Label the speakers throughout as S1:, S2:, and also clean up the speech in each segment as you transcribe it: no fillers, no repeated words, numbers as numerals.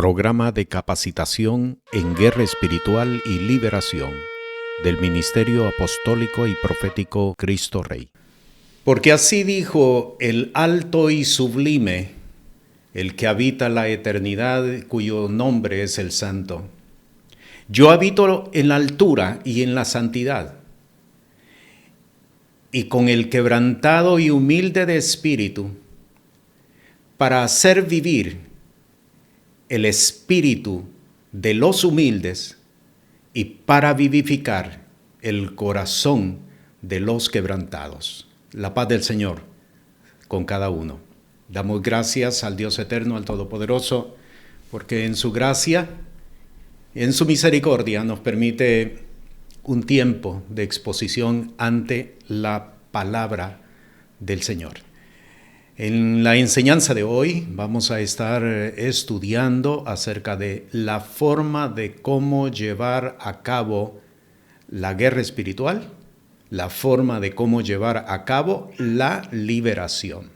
S1: Programa de capacitación en guerra espiritual y liberación del Ministerio Apostólico y Profético Cristo Rey. Porque así dijo el alto y sublime, el que habita la eternidad, cuyo nombre es el Santo. Yo habito en la altura y en la santidad, y con el quebrantado y humilde de espíritu, para hacer vivir el espíritu de los humildes y para vivificar el corazón de los quebrantados. La paz del Señor con cada uno. Damos gracias al Dios eterno, al Todopoderoso, porque en su gracia, en su misericordia, nos permite un tiempo de exposición ante la palabra del Señor. En la enseñanza de hoy vamos a estar estudiando acerca de la forma de cómo llevar a cabo la guerra espiritual, la forma de cómo llevar a cabo la liberación.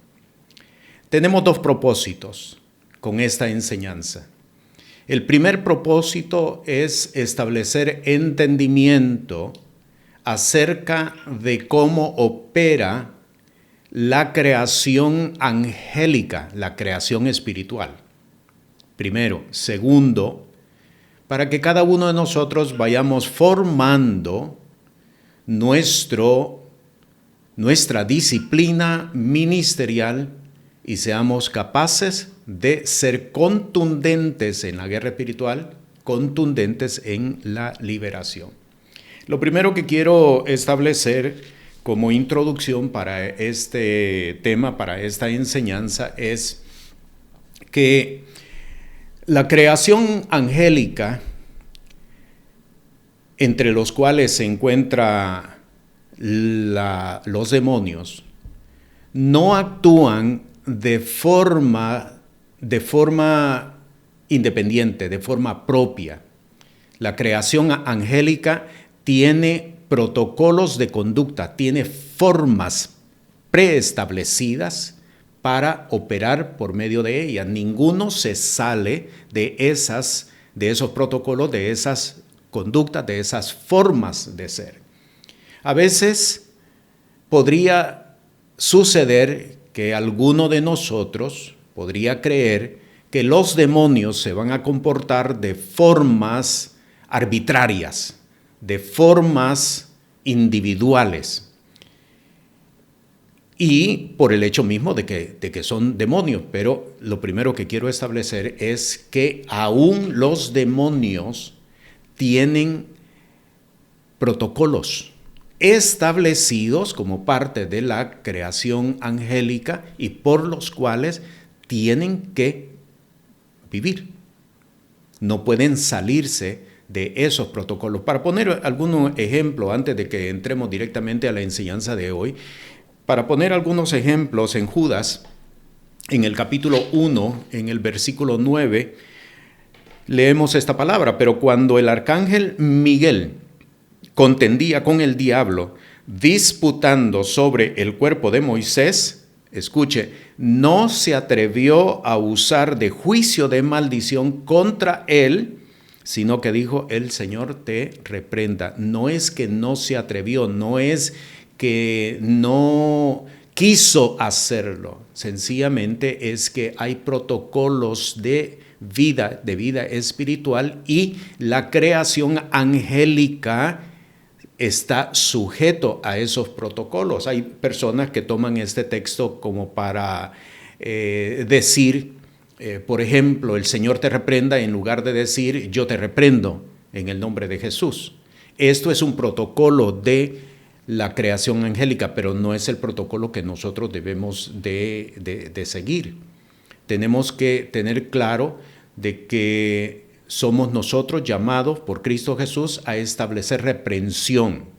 S1: Tenemos dos propósitos con esta enseñanza. El primer propósito es establecer entendimiento acerca de cómo opera la creación angélica, la creación espiritual. Primero. Segundo, para que cada uno de nosotros vayamos formando nuestra disciplina ministerial y seamos capaces de ser contundentes en la guerra espiritual, contundentes en la liberación. Lo primero que quiero establecer como introducción para este tema, para esta enseñanza, es que la creación angélica, entre los cuales se encuentran los demonios, no actúan de forma independiente, de forma propia. La creación angélica tiene protocolos de conducta, tiene formas preestablecidas para operar por medio de ella. Ninguno se sale de esos protocolos, de esas conductas, de esas formas de ser. A veces podría suceder que alguno de nosotros podría creer que los demonios se van a comportar de formas arbitrarias, de formas individuales, y por el hecho mismo de que son demonios. Pero lo primero que quiero establecer es que aún los demonios tienen protocolos establecidos como parte de la creación angélica y por los cuales tienen que vivir. No pueden salirse de esos protocolos. Para poner algún ejemplo, antes de que entremos directamente a la enseñanza de hoy, para poner algunos ejemplos, en Judas, en el capítulo 1, en el versículo 9, leemos esta palabra: pero cuando el arcángel Miguel contendía con el diablo, disputando sobre el cuerpo de Moisés, escuche, no se atrevió a usar de juicio de maldición contra él, sino que dijo: el Señor te reprenda. No es que no se atrevió, no es que no quiso hacerlo, sencillamente es que hay protocolos de vida espiritual, y la creación angélica está sujeto a esos protocolos. Hay personas que toman este texto como para decir, por ejemplo, el Señor te reprenda, en lugar de decir yo te reprendo en el nombre de Jesús. Esto es un protocolo de la creación angélica, pero no es el protocolo que nosotros debemos de seguir. Tenemos que tener claro de que somos nosotros llamados por Cristo Jesús a establecer reprensión.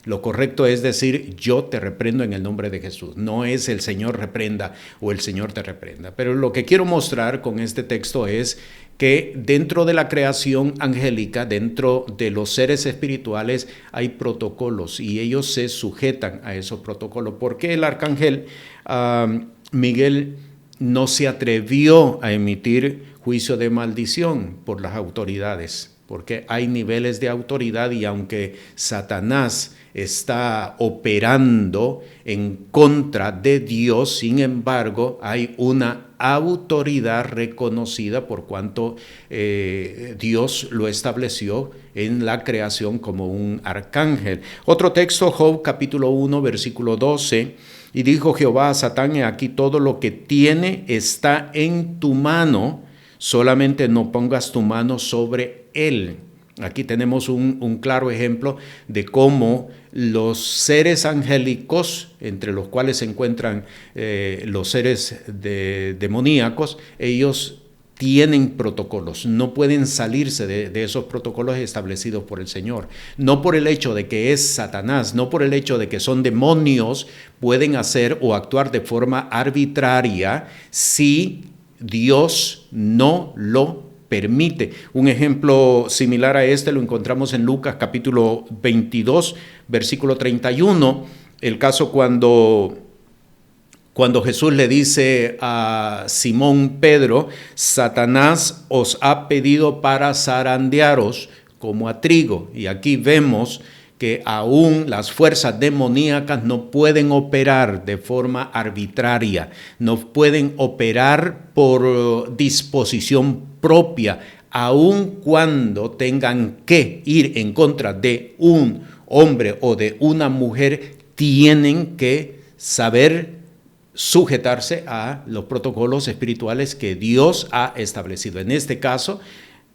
S1: Lo correcto es decir yo te reprendo en el nombre de Jesús. No es el Señor reprenda o el Señor te reprenda. Pero lo que quiero mostrar con este texto es que dentro de la creación angélica, dentro de los seres espirituales, hay protocolos y ellos se sujetan a esos protocolos. ¿Por qué el arcángel Miguel no se atrevió a emitir juicio de maldición por las autoridades, porque hay niveles de autoridad y aunque Satanás está operando en contra de Dios, sin embargo, hay una autoridad reconocida por cuanto Dios lo estableció en la creación como un arcángel. Otro texto, Job capítulo 1, versículo 12, y dijo Jehová a Satán: he aquí todo lo que tiene está en tu mano, solamente no pongas tu mano sobre él. Aquí tenemos un claro ejemplo de cómo los seres angélicos, entre los cuales se encuentran los seres demoníacos, ellos tienen protocolos, no pueden salirse de esos protocolos establecidos por el Señor. No por el hecho de que es Satanás, no por el hecho de que son demonios, pueden hacer o actuar de forma arbitraria si Dios no lo permite. Un ejemplo similar a este lo encontramos en Lucas capítulo 22, versículo 31, el caso cuando Jesús le dice a Simón Pedro: Satanás os ha pedido para zarandearos como a trigo. Y aquí vemos que aún las fuerzas demoníacas no pueden operar de forma arbitraria, no pueden operar por disposición propia, aun cuando tengan que ir en contra de un hombre o de una mujer, tienen que saber sujetarse a los protocolos espirituales que Dios ha establecido. En este caso,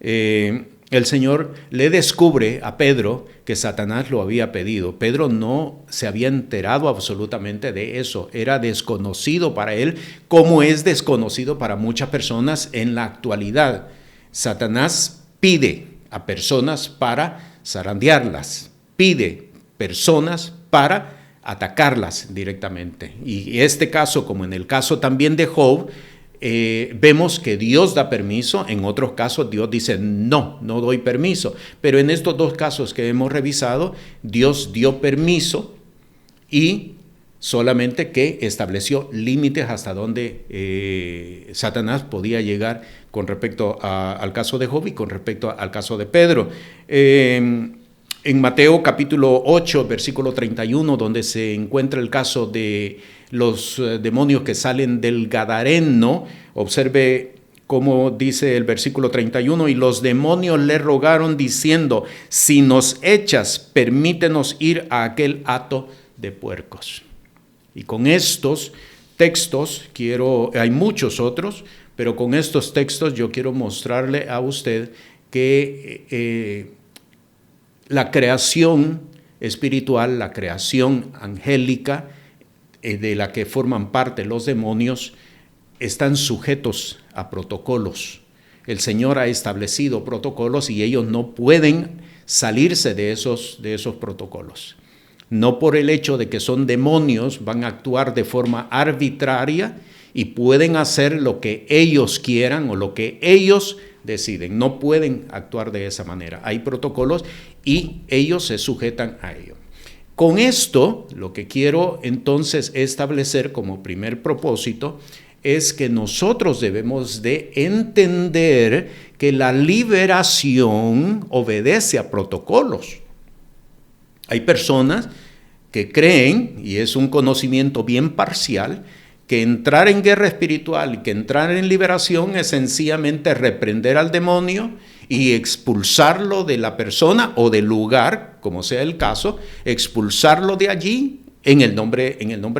S1: el Señor le descubre a Pedro que Satanás lo había pedido. Pedro no se había enterado absolutamente de eso, era desconocido para él, como es desconocido para muchas personas en la actualidad. Satanás pide a personas para zarandearlas, pide personas para atacarlas directamente. Y este caso, como en el caso también de Job, vemos que Dios da permiso. En otros casos Dios dice no doy permiso, pero en estos dos casos que hemos revisado, Dios dio permiso y solamente que estableció límites hasta donde Satanás podía llegar con respecto al caso de Job y con respecto al caso de Pedro. En Mateo capítulo 8, versículo 31, donde se encuentra el caso de los demonios que salen del Gadareno, observe cómo dice el versículo 31, y los demonios le rogaron diciendo: si nos echas, permítenos ir a aquel hato de puercos. Y con estos textos, hay muchos otros, pero con estos textos yo quiero mostrarle a usted que la creación espiritual, la creación angélica, de la que forman parte los demonios, están sujetos a protocolos. El Señor ha establecido protocolos y ellos no pueden salirse de esos protocolos. No por el hecho de que son demonios van a actuar de forma arbitraria y pueden hacer lo que ellos quieran o lo que ellos deciden. No pueden actuar de esa manera. Hay protocolos y ellos se sujetan a ello. Con esto, lo que quiero entonces establecer como primer propósito es que nosotros debemos de entender que la liberación obedece a protocolos. Hay personas que creen, y es un conocimiento bien parcial, que entrar en guerra espiritual y que entrar en liberación es sencillamente reprender al demonio y expulsarlo de la persona o del lugar, como sea el caso, expulsarlo de allí en el nombre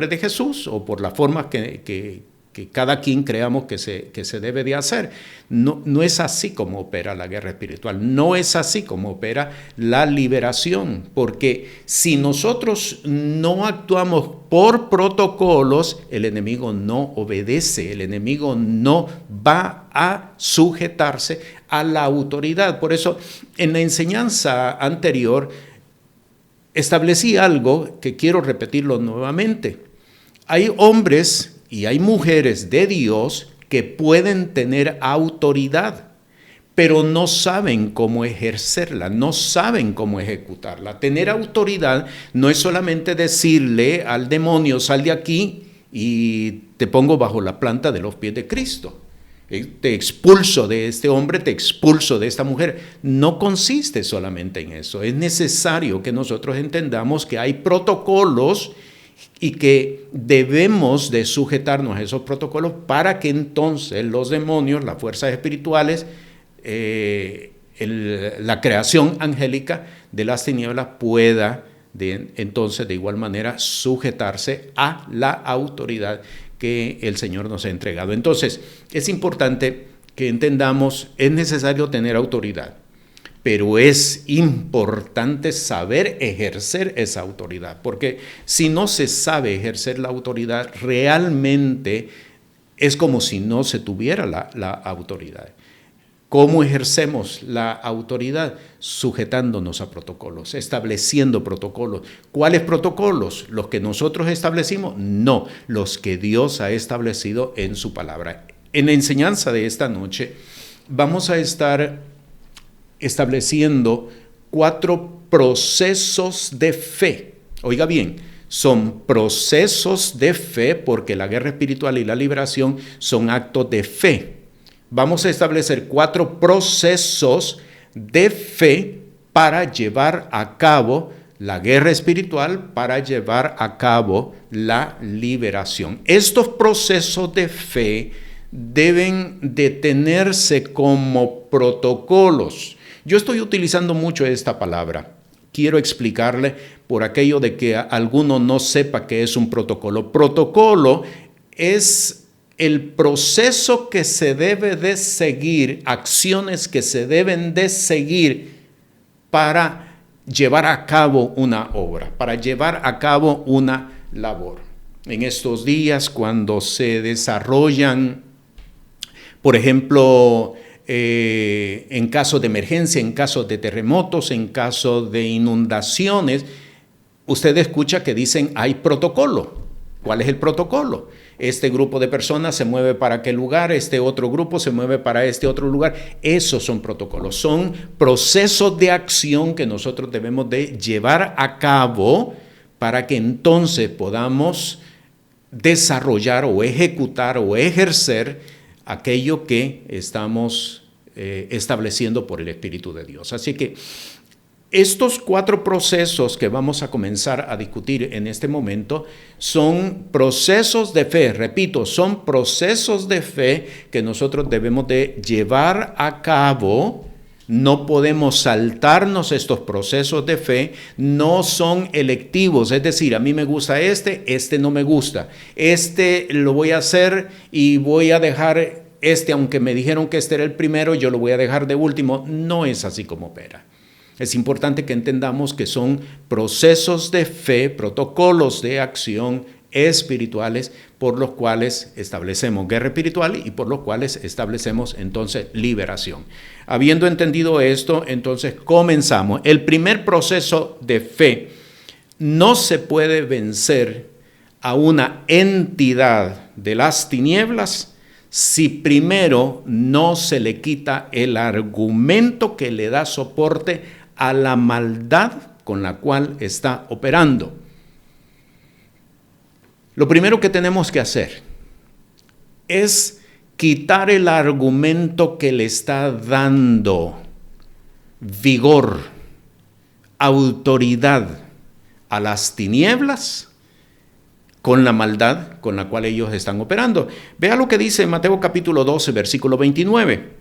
S1: de Jesús o por la forma que cada quien creamos que se debe de hacer. No es así como opera la guerra espiritual, no es así como opera la liberación, porque si nosotros no actuamos por protocolos, el enemigo no obedece, el enemigo no va a sujetarse a la autoridad. Por eso, en la enseñanza anterior, establecí algo que quiero repetirlo nuevamente. Hay hombres y hay mujeres de Dios que pueden tener autoridad, pero no saben cómo ejercerla, no saben cómo ejecutarla. Tener autoridad no es solamente decirle al demonio: sal de aquí y te pongo bajo la planta de los pies de Cristo. Te expulso de este hombre, te expulso de esta mujer. No consiste solamente en eso. Es necesario que nosotros entendamos que hay protocolos y que debemos de sujetarnos a esos protocolos para que entonces los demonios, las fuerzas espirituales, la creación angélica de las tinieblas pueda entonces de igual manera sujetarse a la autoridad que el Señor nos ha entregado. Entonces, es importante que entendamos, es necesario tener autoridad, pero es importante saber ejercer esa autoridad, porque si no se sabe ejercer la autoridad, realmente es como si no se tuviera la autoridad. ¿Cómo ejercemos la autoridad? Sujetándonos a protocolos, estableciendo protocolos. ¿Cuáles protocolos? ¿Los que nosotros establecimos? No, los que Dios ha establecido en su palabra. En la enseñanza de esta noche vamos a estar estableciendo 4 procesos de fe. Oiga bien, son procesos de fe porque la guerra espiritual y la liberación son actos de fe. Vamos a establecer 4 procesos de fe para llevar a cabo la guerra espiritual, para llevar a cabo la liberación. Estos procesos de fe deben de tenerse como protocolos. Yo estoy utilizando mucho esta palabra. Quiero explicarle por aquello de que alguno no sepa qué es un protocolo. Protocolo es el proceso que se debe de seguir, acciones que se deben de seguir para llevar a cabo una obra, para llevar a cabo una labor. En estos días, cuando se desarrollan, por ejemplo, en caso de emergencia, en caso de terremotos, en caso de inundaciones, usted escucha que dicen hay protocolo. ¿Cuál es el protocolo? Este grupo de personas se mueve para aquel lugar, este otro grupo se mueve para este otro lugar. Esos son protocolos, son procesos de acción que nosotros debemos de llevar a cabo para que entonces podamos desarrollar o ejecutar o ejercer aquello que estamos estableciendo por el Espíritu de Dios. Así que estos 4 procesos que vamos a comenzar a discutir en este momento son procesos de fe, repito, son procesos de fe que nosotros debemos de llevar a cabo. No podemos saltarnos estos procesos de fe, no son electivos, es decir, a mí me gusta este no me gusta, este lo voy a hacer y voy a dejar aunque me dijeron que este era el primero, yo lo voy a dejar de último. No es así como opera. Es importante que entendamos que son procesos de fe, protocolos de acción espirituales por los cuales establecemos guerra espiritual y por los cuales establecemos entonces liberación. Habiendo entendido esto, entonces comenzamos. El primer proceso de fe: no se puede vencer a una entidad de las tinieblas si primero no se le quita el argumento que le da soporte a la maldad con la cual está operando. Lo primero que tenemos que hacer es quitar el argumento que le está dando vigor, autoridad a las tinieblas con la maldad con la cual ellos están operando. Vea lo que dice Mateo capítulo 12, versículo 29.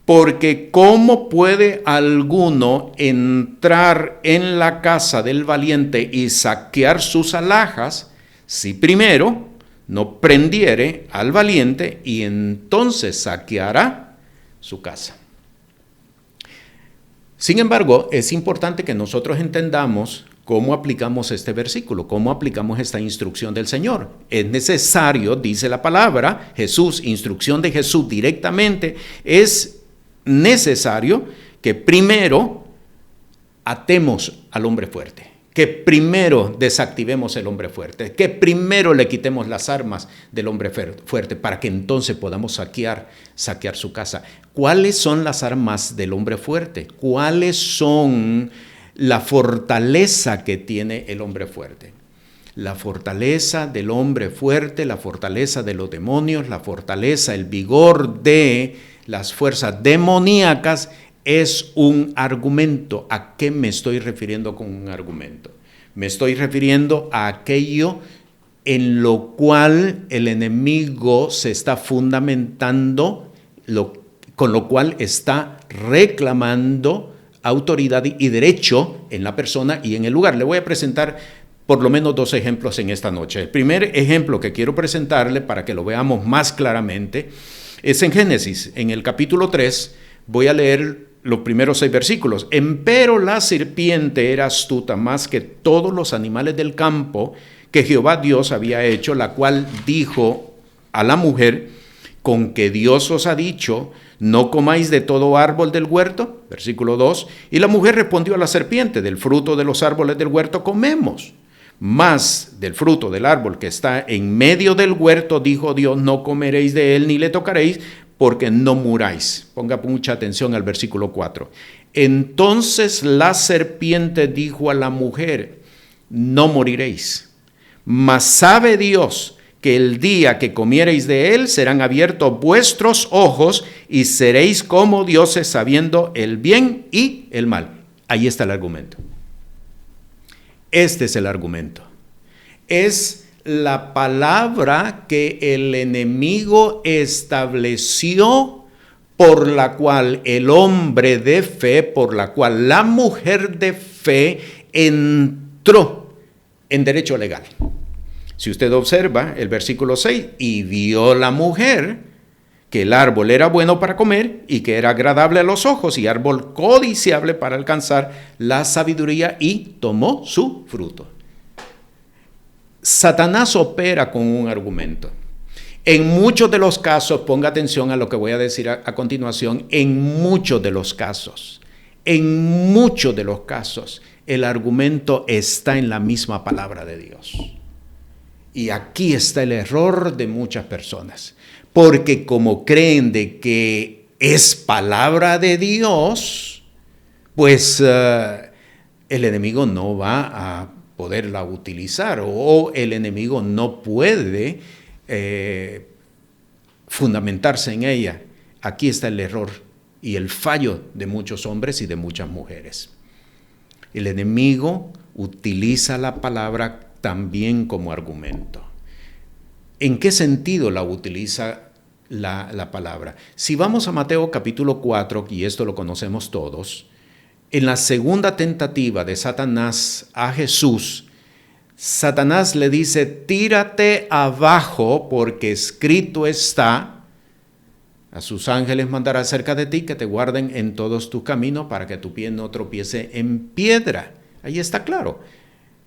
S1: Porque ¿cómo puede alguno entrar en la casa del valiente y saquear sus alhajas si primero no prendiere al valiente y entonces saqueará su casa? Sin embargo, es importante que nosotros entendamos cómo aplicamos este versículo, cómo aplicamos esta instrucción del Señor. Es necesario, dice la palabra, Jesús, instrucción de Jesús directamente, es necesario que primero atemos al hombre fuerte, que primero desactivemos el hombre fuerte, que primero le quitemos las armas del hombre fuerte para que entonces podamos saquear su casa. ¿Cuáles son las armas del hombre fuerte? ¿Cuáles son la fortaleza que tiene el hombre fuerte? la fortaleza del hombre fuerte, la fortaleza de los demonios, la fortaleza, el vigor de las fuerzas demoníacas es un argumento. ¿A qué me estoy refiriendo con un argumento? Me estoy refiriendo a aquello en lo cual el enemigo se está fundamentando, con lo cual está reclamando autoridad y derecho en la persona y en el lugar. Le voy a presentar por lo menos 2 ejemplos en esta noche. El primer ejemplo que quiero presentarle para que lo veamos más claramente es en Génesis, en el capítulo 3. Voy a leer los primeros 6 versículos. Empero la serpiente era astuta más que todos los animales del campo que Jehová Dios había hecho, la cual dijo a la mujer: con que Dios os ha dicho, no comáis de todo árbol del huerto. Versículo 2. Y la mujer respondió a la serpiente: del fruto de los árboles del huerto comemos, mas del fruto del árbol que está en medio del huerto, dijo Dios, no comeréis de él ni le tocaréis, porque no muráis. Ponga mucha atención al versículo 4. Entonces la serpiente dijo a la mujer: no moriréis, mas sabe Dios que el día que comiereis de él serán abiertos vuestros ojos y seréis como dioses, sabiendo el bien y el mal. Ahí está el argumento. Este es el argumento. Es la palabra que el enemigo estableció, por la cual el hombre de fe, por la cual la mujer de fe entró en derecho legal. Si usted observa el versículo 6, y vio la mujer que el árbol era bueno para comer y que era agradable a los ojos y árbol codiciable para alcanzar la sabiduría, y tomó su fruto. Satanás opera con un argumento. En muchos de los casos, ponga atención a lo que voy a decir a continuación, en muchos de los casos, el argumento está en la misma palabra de Dios. Y aquí está el error de muchas personas, porque como creen de que es palabra de Dios, pues el enemigo no va a poderla utilizar, o el enemigo no puede fundamentarse en ella. Aquí está el error y el fallo de muchos hombres y de muchas mujeres. El enemigo utiliza la palabra también como argumento. ¿En qué sentido la utiliza la palabra? Si vamos a Mateo capítulo 4, y esto lo conocemos todos, en la segunda tentativa de Satanás a Jesús, Satanás le dice: tírate abajo, porque escrito está, a sus ángeles mandará cerca de ti que te guarden en todos tus caminos, para que tu pie no tropiece en piedra. Ahí está claro.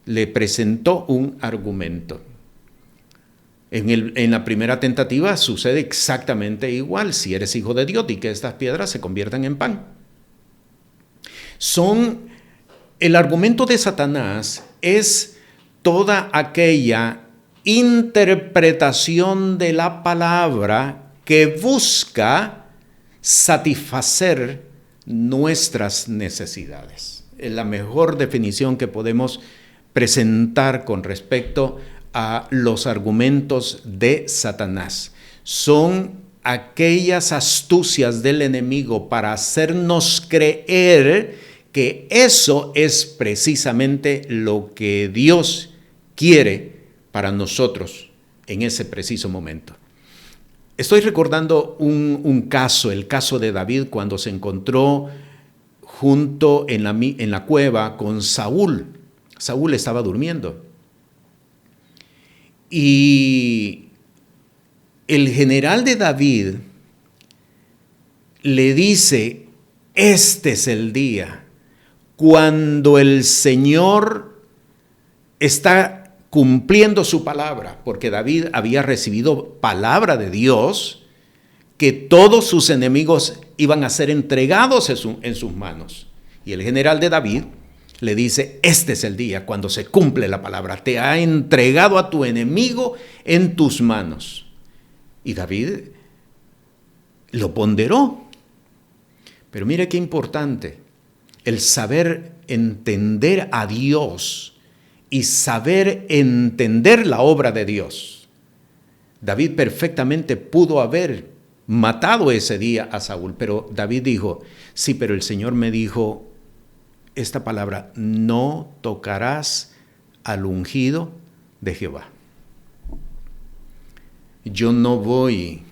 S1: Le presentó un argumento. En la primera tentativa sucede exactamente igual. Si eres hijo de Dios, di que estas piedras se conviertan en pan. El argumento de Satanás es toda aquella interpretación de la palabra que busca satisfacer nuestras necesidades. Es la mejor definición que podemos presentar con respecto a los argumentos de Satanás. Son aquellas astucias del enemigo para hacernos creer que eso es precisamente lo que Dios quiere para nosotros en ese preciso momento. Estoy recordando un caso, el caso de David, cuando se encontró junto en la cueva con Saúl. Saúl estaba durmiendo. Y el general de David le dice: este es el día cuando el Señor está cumpliendo su palabra, porque David había recibido palabra de Dios que todos sus enemigos iban a ser entregados en sus manos. Y el general de David le dice: este es el día cuando se cumple la palabra, te ha entregado a tu enemigo en tus manos. Y David lo ponderó. Pero mire qué importante, el saber entender a Dios y saber entender la obra de Dios. David perfectamente pudo haber matado ese día a Saúl, pero David dijo, sí, pero el Señor me dijo esta palabra, no tocarás al ungido de Jehová. Yo no voy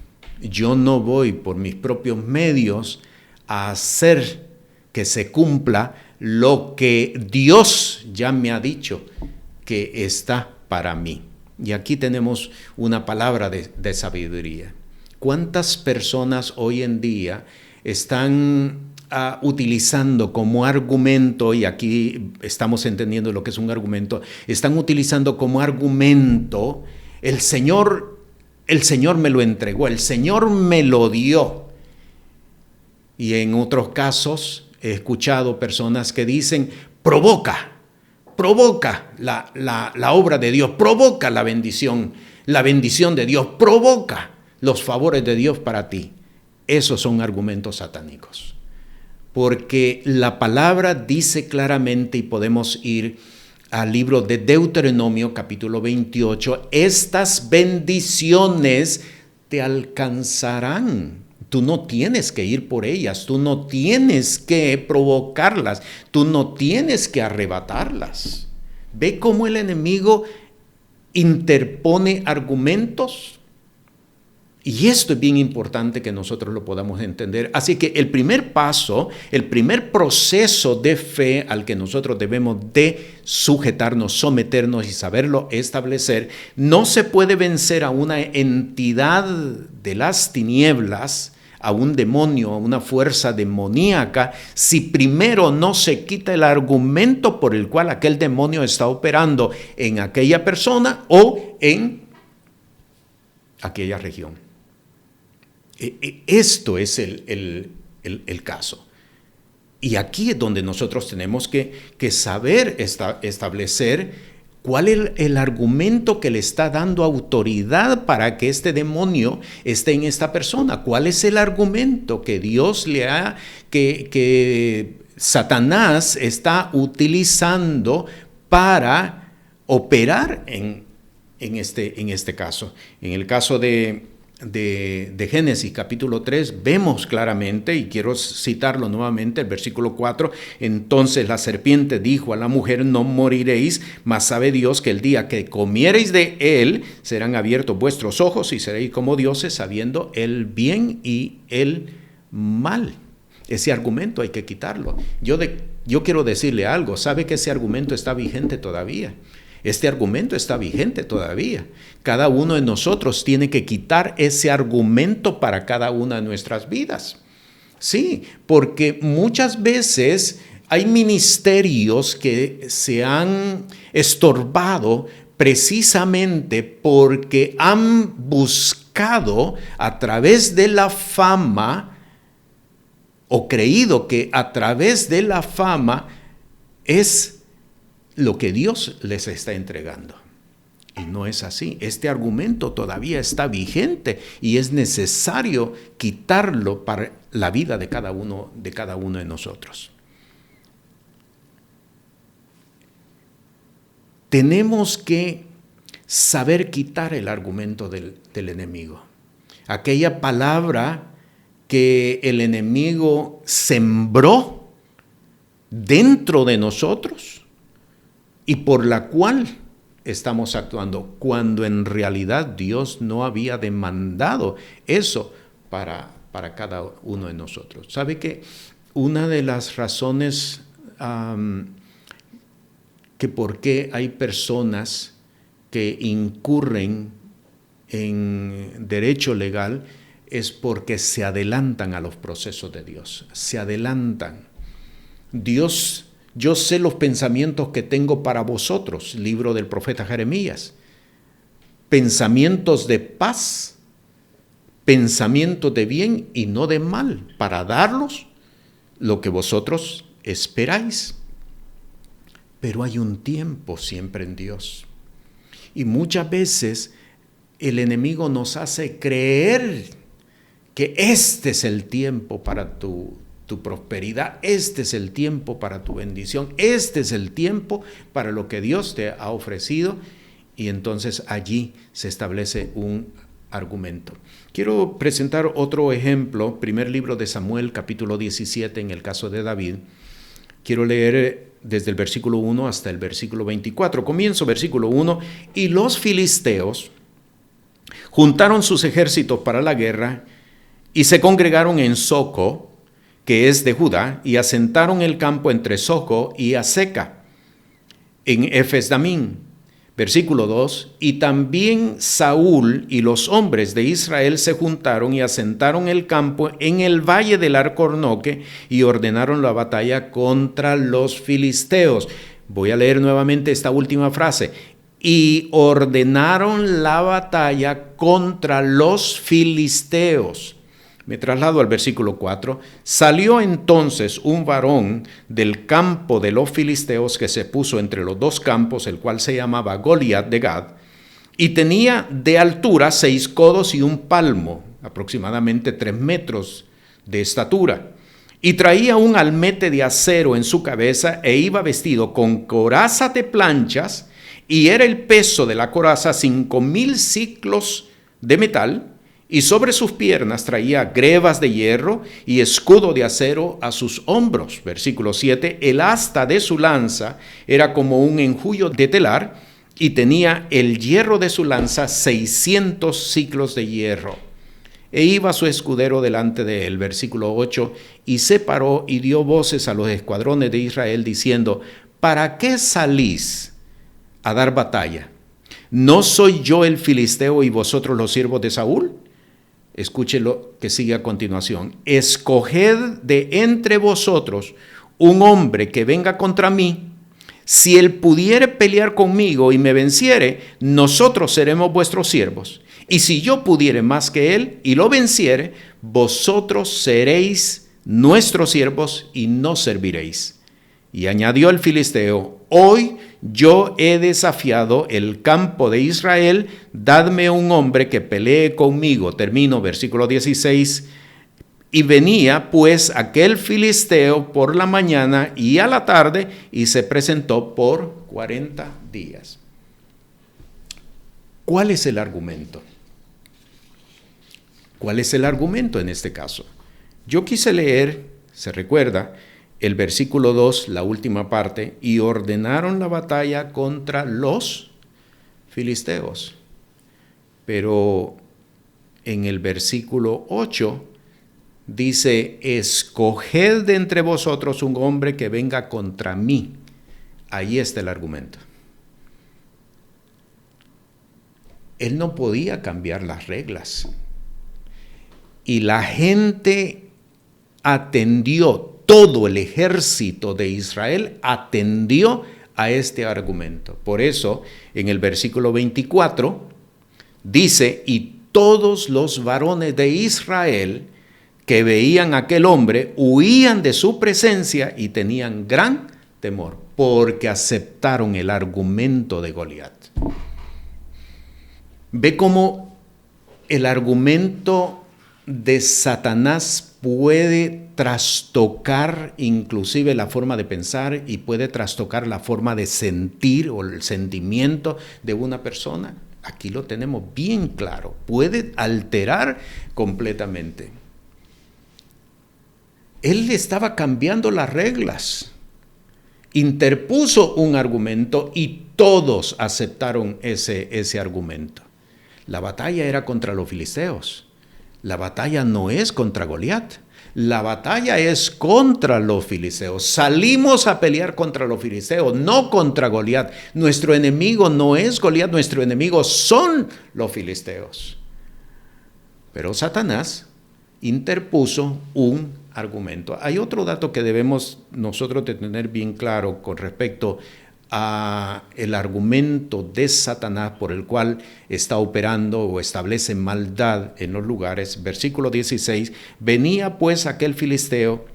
S1: por mis propios medios a hacer que se cumpla lo que Dios ya me ha dicho que está para mí. Y aquí tenemos una palabra de sabiduría. ¿Cuántas personas hoy en día están utilizando como argumento, y aquí estamos entendiendo lo que es un argumento, están utilizando como argumento, el Señor me lo entregó, el Señor me lo dio? Y en otros casos he escuchado personas que dicen, provoca la obra de Dios, provoca la bendición de Dios, provoca los favores de Dios para ti. Esos son argumentos satánicos. Porque la palabra dice claramente, y podemos ir al libro de Deuteronomio capítulo 28, estas bendiciones te alcanzarán. Tú no tienes que ir por ellas, tú no tienes que provocarlas, tú no tienes que arrebatarlas. ¿Ve cómo el enemigo interpone argumentos? Y esto es bien importante que nosotros lo podamos entender. Así que el primer paso, el primer proceso de fe al que nosotros debemos de sujetarnos, someternos y saberlo establecer, no se puede vencer a una entidad de las tinieblas, a un demonio, a una fuerza demoníaca, si primero no se quita el argumento por el cual aquel demonio está operando en aquella persona o en aquella región. Esto es el caso. Y aquí es donde nosotros tenemos que saber establecer cuál es el argumento que le está dando autoridad para que este demonio esté en esta persona. ¿Cuál es el argumento que Dios le ha, que Satanás está utilizando para operar en este caso? En el caso de Génesis capítulo 3 vemos claramente, y quiero citarlo nuevamente, el versículo 4, entonces la serpiente dijo a la mujer, no moriréis, mas sabe Dios que el día que comiereis de él, serán abiertos vuestros ojos y seréis como dioses, sabiendo el bien y el mal. Ese argumento hay que quitarlo. Yo quiero decirle algo, sabe que ese argumento está vigente todavía. Este argumento está vigente todavía. Cada uno de nosotros tiene que quitar ese argumento para cada una de nuestras vidas. Sí, porque muchas veces hay ministerios que se han estorbado precisamente porque han buscado a través de la fama o creído que a través de la fama es lo que Dios les está entregando. Y no es así. Este argumento todavía está vigente y es necesario quitarlo para la vida de cada uno de nosotros. Tenemos que saber quitar el argumento del enemigo. Aquella palabra que el enemigo sembró dentro de nosotros y por la cual estamos actuando, cuando en realidad Dios no había demandado eso para cada uno de nosotros. ¿Sabe que una de las razones que por qué hay personas que incurren en derecho legal es porque se adelantan a los procesos de Dios, se adelantan? Dios, yo sé los pensamientos que tengo para vosotros, libro del profeta Jeremías, pensamientos de paz, pensamientos de bien y no de mal, para darlos lo que vosotros esperáis. Pero hay un tiempo siempre en Dios. Y muchas veces el enemigo nos hace creer que este es el tiempo para tu tu prosperidad, este es el tiempo para tu bendición, este es el tiempo para lo que Dios te ha ofrecido, y entonces allí se establece un argumento. Quiero presentar otro ejemplo, primer libro de Samuel, capítulo 17, en el caso de David. Quiero leer desde el versículo 1 hasta el versículo 24. Comienzo versículo 1. Y los filisteos juntaron sus ejércitos para la guerra y se congregaron en Soco, que es de Judá, y asentaron el campo entre Soco y Azeca, en Efes-Damín. Versículo 2, y también Saúl y los hombres de Israel se juntaron y asentaron el campo en el valle del Alcornoque y ordenaron la batalla contra los filisteos. Voy a leer nuevamente esta última frase. Y ordenaron la batalla contra los filisteos. Me traslado al versículo 4. Salió entonces un varón del campo de los filisteos que se puso entre los dos campos, el cual se llamaba Goliat de Gad, y tenía de altura 6 codos y un palmo, aproximadamente 3 metros de estatura. Y traía un almete de acero en su cabeza e iba vestido con coraza de planchas, y era el peso de la coraza 5,000 siclos de metal, y sobre sus piernas traía grebas de hierro y escudo de acero a sus hombros. Versículo 7, el asta de su lanza era como un enjullo de telar y tenía el hierro de su lanza 600 siclos de hierro. E iba su escudero delante de él. Versículo 8, y se paró y dio voces a los escuadrones de Israel diciendo, ¿para qué salís a dar batalla? ¿No soy yo el filisteo y vosotros los siervos de Saúl? Escuche lo que sigue a continuación. Escoged de entre vosotros un hombre que venga contra mí. Si él pudiere pelear conmigo y me venciere, nosotros seremos vuestros siervos. Y si yo pudiere más que él y lo venciere, vosotros seréis nuestros siervos y nos serviréis. Y añadió el filisteo, hoy yo he desafiado el campo de Israel, dadme un hombre que pelee conmigo. Termino, versículo 16. Y venía pues aquel filisteo por la mañana y a la tarde, y se presentó por 40 días. ¿Cuál es el argumento? ¿Cuál es el argumento en este caso? Yo quise leer, se recuerda, el versículo 2, la última parte, y ordenaron la batalla contra los filisteos. Pero en el versículo 8 dice, escoged de entre vosotros un hombre que venga contra mí. Ahí está el argumento. Él no podía cambiar las reglas. Y la gente atendió, todo el ejército de Israel atendió a este argumento. Por eso, en el versículo 24, dice, y todos los varones de Israel que veían a aquel hombre huían de su presencia y tenían gran temor, porque aceptaron el argumento de Goliat. Ve cómo el argumento de Satanás puede trastocar inclusive la forma de pensar y puede trastocar la forma de sentir o el sentimiento de una persona. Aquí lo tenemos bien claro, puede alterar completamente. Él estaba cambiando las reglas, interpuso un argumento y todos aceptaron ese argumento. La batalla era contra los filisteos. La batalla no es contra Goliat. La batalla es contra los filisteos. Salimos a pelear contra los filisteos, no contra Goliat. Nuestro enemigo no es Goliat, nuestro enemigo son los filisteos. Pero Satanás interpuso un argumento. Hay otro dato que debemos nosotros de tener bien claro con respecto a el argumento de Satanás por el cual está operando o establece maldad en los lugares. Versículo 16, venía pues aquel filisteo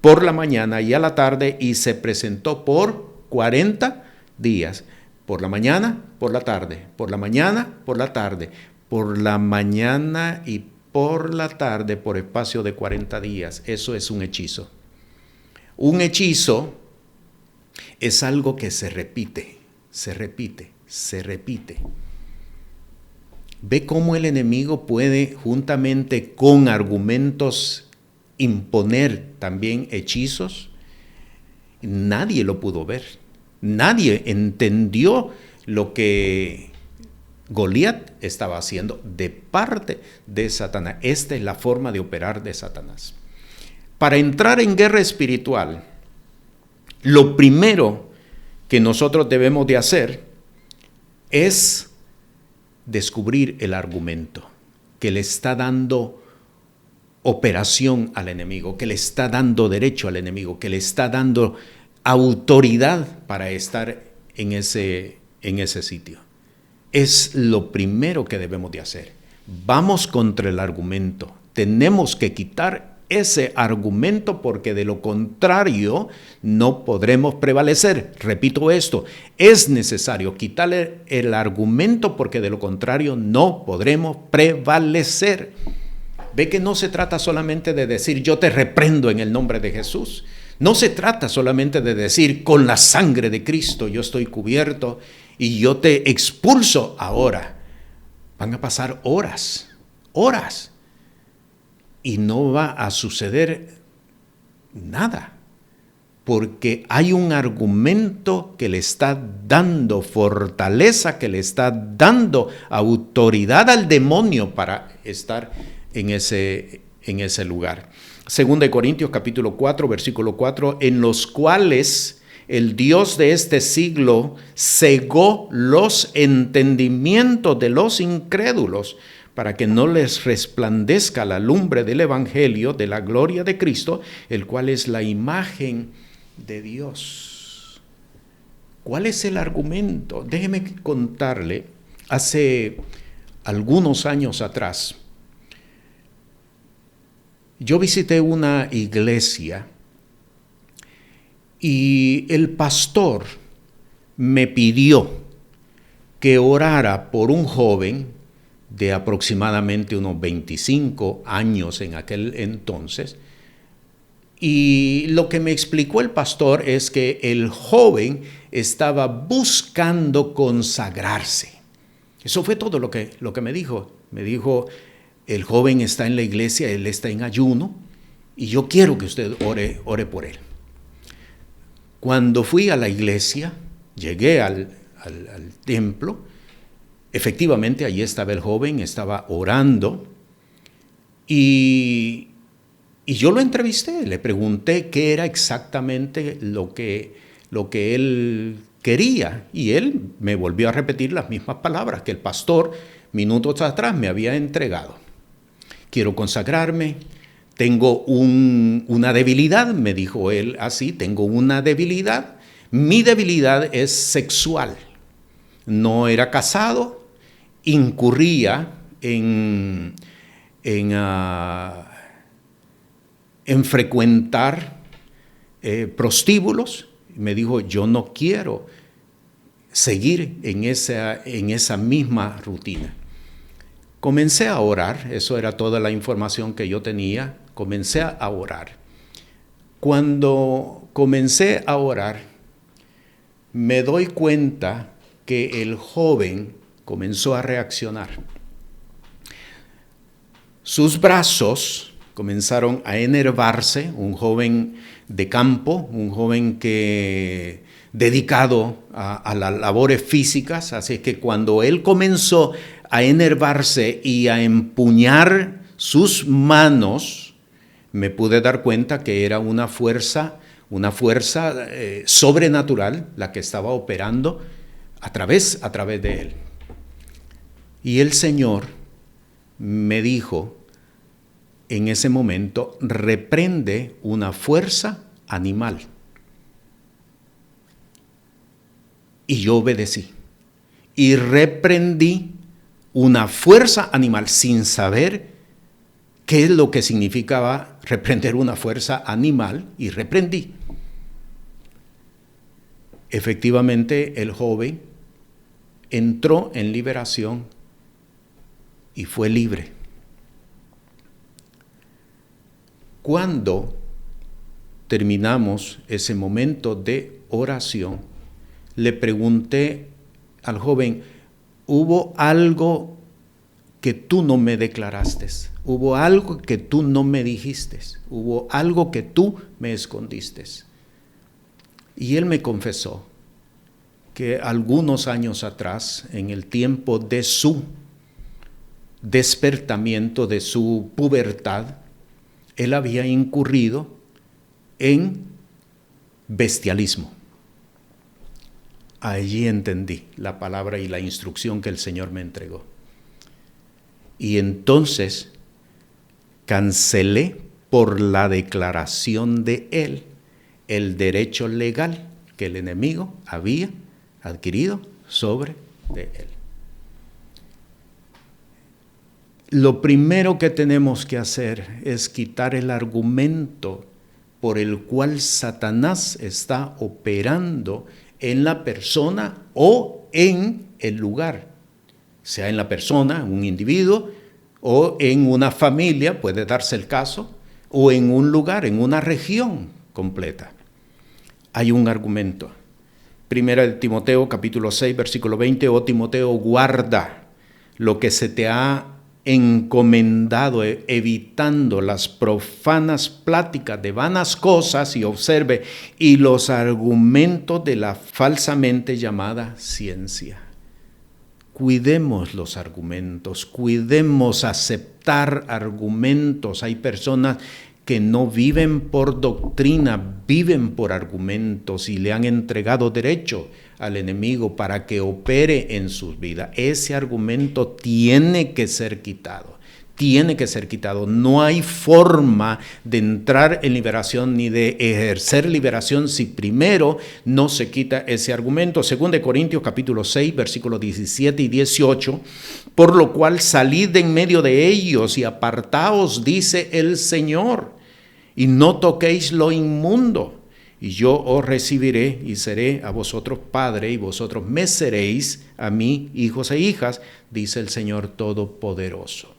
S1: por la mañana y a la tarde y se presentó por 40 días. Por la mañana, por la tarde, por la mañana, por la tarde, por la mañana y por la tarde por espacio de 40 días. Eso es un hechizo. Un hechizo es algo que se repite, se repite, se repite. Ve cómo el enemigo puede, juntamente con argumentos, imponer también hechizos. Nadie lo pudo ver. Nadie entendió lo que Goliat estaba haciendo de parte de Satanás. Esta es la forma de operar de Satanás. Para entrar en guerra espiritual, lo primero que nosotros debemos de hacer es descubrir el argumento que le está dando operación al enemigo, que le está dando derecho al enemigo, que le está dando autoridad para estar en ese sitio. Es lo primero que debemos de hacer. Vamos contra el argumento. Tenemos que quitar ese argumento porque de lo contrario no podremos prevalecer. Repito esto, es necesario quitarle el argumento porque de lo contrario no podremos prevalecer. Ve que no se trata solamente de decir yo te reprendo en el nombre de Jesús. No se trata solamente de decir con la sangre de Cristo yo estoy cubierto y yo te expulso ahora. Van a pasar horas, horas. Y no va a suceder nada, porque hay un argumento que le está dando fortaleza, que le está dando autoridad al demonio para estar en ese lugar. Segunda de Corintios capítulo 4, versículo 4, en los cuales el Dios de este siglo cegó los entendimientos de los incrédulos, para que no les resplandezca la lumbre del evangelio de la gloria de Cristo, el cual es la imagen de Dios. ¿Cuál es el argumento? Déjeme contarle, hace algunos años atrás, yo visité una iglesia y el pastor me pidió que orara por un joven de aproximadamente unos 25 años en aquel entonces. Y lo que me explicó el pastor es que el joven estaba buscando consagrarse. Eso fue todo lo que me dijo. Me dijo, el joven está en la iglesia, él está en ayuno, y yo quiero que usted ore por él. Cuando fui a la iglesia, llegué al templo, efectivamente, allí estaba el joven, estaba orando y yo lo entrevisté, le pregunté qué era exactamente lo que él quería y él me volvió a repetir las mismas palabras que el pastor minutos atrás me había entregado. Quiero consagrarme, tengo una debilidad, me dijo él así, tengo una debilidad, mi debilidad es sexual. No era casado, incurría en frecuentar prostíbulos. Me dijo, yo no quiero seguir en esa misma rutina. Comencé a orar, eso era toda la información que yo tenía, comencé a orar. Cuando comencé a orar, me doy cuenta que el joven comenzó a reaccionar. Sus brazos comenzaron a enervarse, un joven de campo, un joven que dedicado a las labores físicas, así que cuando él comenzó a enervarse y a empuñar sus manos, me pude dar cuenta que era una fuerza sobrenatural la que estaba operando a través de él. Y el Señor me dijo en ese momento, reprende una fuerza animal. Y yo obedecí. Y reprendí una fuerza animal sin saber qué es lo que significaba reprender una fuerza animal, y reprendí. Efectivamente, el joven entró en liberación y fue libre. Cuando terminamos ese momento de oración, le pregunté al joven, ¿hubo algo que tú no me declaraste? ¿Hubo algo que tú no me dijiste? ¿Hubo algo que tú me escondiste? Y él me confesó que algunos años atrás, en el tiempo de su despertamiento, de su pubertad, él había incurrido en bestialismo. Allí entendí la palabra y la instrucción que el Señor me entregó. Y entonces cancelé por la declaración de él el derecho legal que el enemigo había adquirido sobre de él. Lo primero que tenemos que hacer es quitar el argumento por el cual Satanás está operando en la persona o en el lugar, sea en la persona, un individuo, o en una familia, puede darse el caso, o en un lugar, en una región completa. Hay un argumento. Primera de Timoteo, capítulo 6, versículo 20, oh Timoteo, guarda lo que se te ha encomendado, evitando las profanas pláticas de vanas cosas, y observe, y los argumentos de la falsamente llamada ciencia. Cuidemos los argumentos, cuidemos aceptar argumentos. Hay personas que no viven por doctrina, viven por argumentos y le han entregado derecho al enemigo para que opere en sus vidas. Ese argumento tiene que ser quitado, tiene que ser quitado. No hay forma de entrar en liberación ni de ejercer liberación si primero no se quita ese argumento. 2 Corintios capítulo 6, versículos 17 y 18, por lo cual salid de en medio de ellos y apartaos, dice el Señor, y no toquéis lo inmundo, y yo os recibiré y seré a vosotros padre, y vosotros me seréis a mí hijos e hijas, dice el Señor Todopoderoso.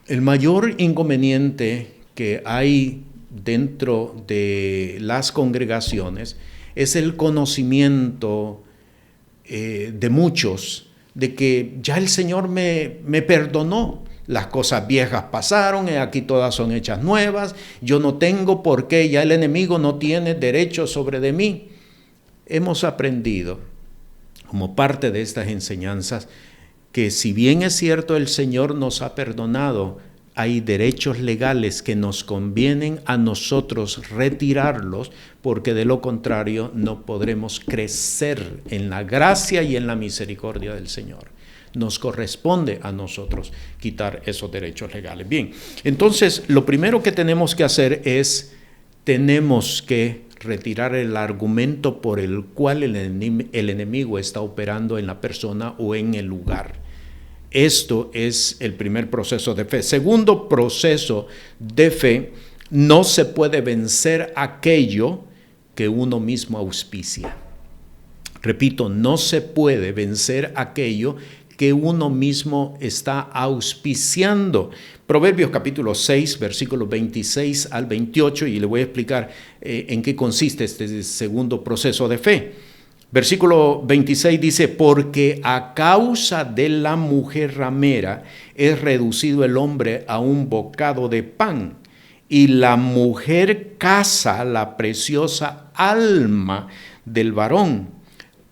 S1: El mayor inconveniente que hay dentro de las congregaciones es el conocimiento de muchos de que ya el Señor me perdonó. Las cosas viejas pasaron, aquí todas son hechas nuevas, yo no tengo por qué, ya el enemigo no tiene derecho sobre de mí. Hemos aprendido, como parte de estas enseñanzas, que si bien es cierto el Señor nos ha perdonado, hay derechos legales que nos convienen a nosotros retirarlos, porque de lo contrario no podremos crecer en la gracia y en la misericordia del Señor. Nos corresponde a nosotros quitar esos derechos legales. Bien, entonces lo primero que tenemos que hacer es, tenemos que retirar el argumento por el cual el enemigo está operando en la persona o en el lugar. Esto es el primer proceso de fe. Segundo proceso de fe, no se puede vencer aquello que uno mismo auspicia. Repito, no se puede vencer aquello que uno mismo está auspiciando. Proverbios capítulo 6, versículos 26 al 28, y le voy a explicar en qué consiste este segundo proceso de fe. Versículo 26 dice, porque a causa de la mujer ramera es reducido el hombre a un bocado de pan, y la mujer caza la preciosa alma del varón.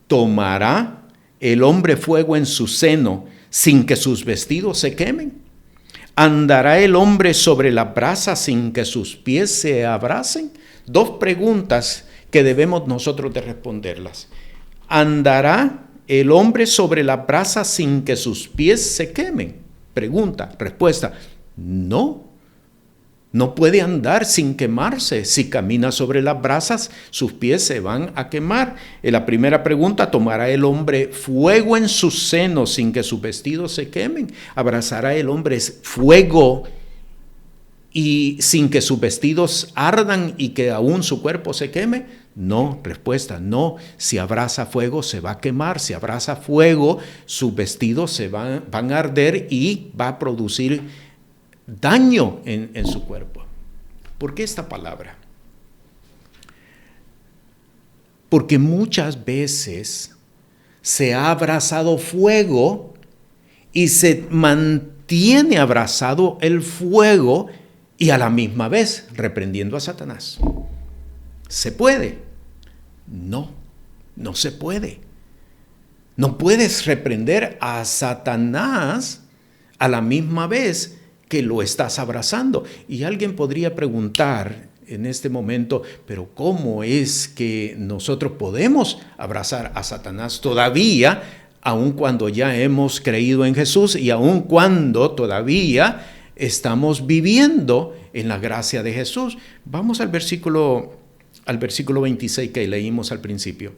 S1: ¿Tomará el hombre fuego en su seno sin que sus vestidos se quemen? ¿Andará el hombre sobre la brasa sin que sus pies se abrasen? Dos preguntas que debemos nosotros de responderlas. ¿Andará el hombre sobre la brasa sin que sus pies se quemen? Pregunta, respuesta, no. No puede andar sin quemarse. Si camina sobre las brasas, sus pies se van a quemar. En la primera pregunta, ¿tomará el hombre fuego en su seno sin que sus vestidos se quemen? ¿Abrazará el hombre fuego y sin que sus vestidos ardan y que aún su cuerpo se queme? No, respuesta, no. Si abraza fuego, se va a quemar. Si abraza fuego, sus vestidos se van a arder y va a producir daño en su cuerpo. ¿Por qué esta palabra? Porque muchas veces se ha abrazado fuego y se mantiene abrazado el fuego y a la misma vez reprendiendo a Satanás. ¿Se puede? No, no se puede. No puedes reprender a Satanás a la misma vez que lo estás abrazando. Y alguien podría preguntar en este momento, pero ¿cómo es que nosotros podemos abrazar a Satanás todavía, aun cuando ya hemos creído en Jesús y aun cuando todavía estamos viviendo en la gracia de Jesús? Vamos al versículo 26 que leímos al principio.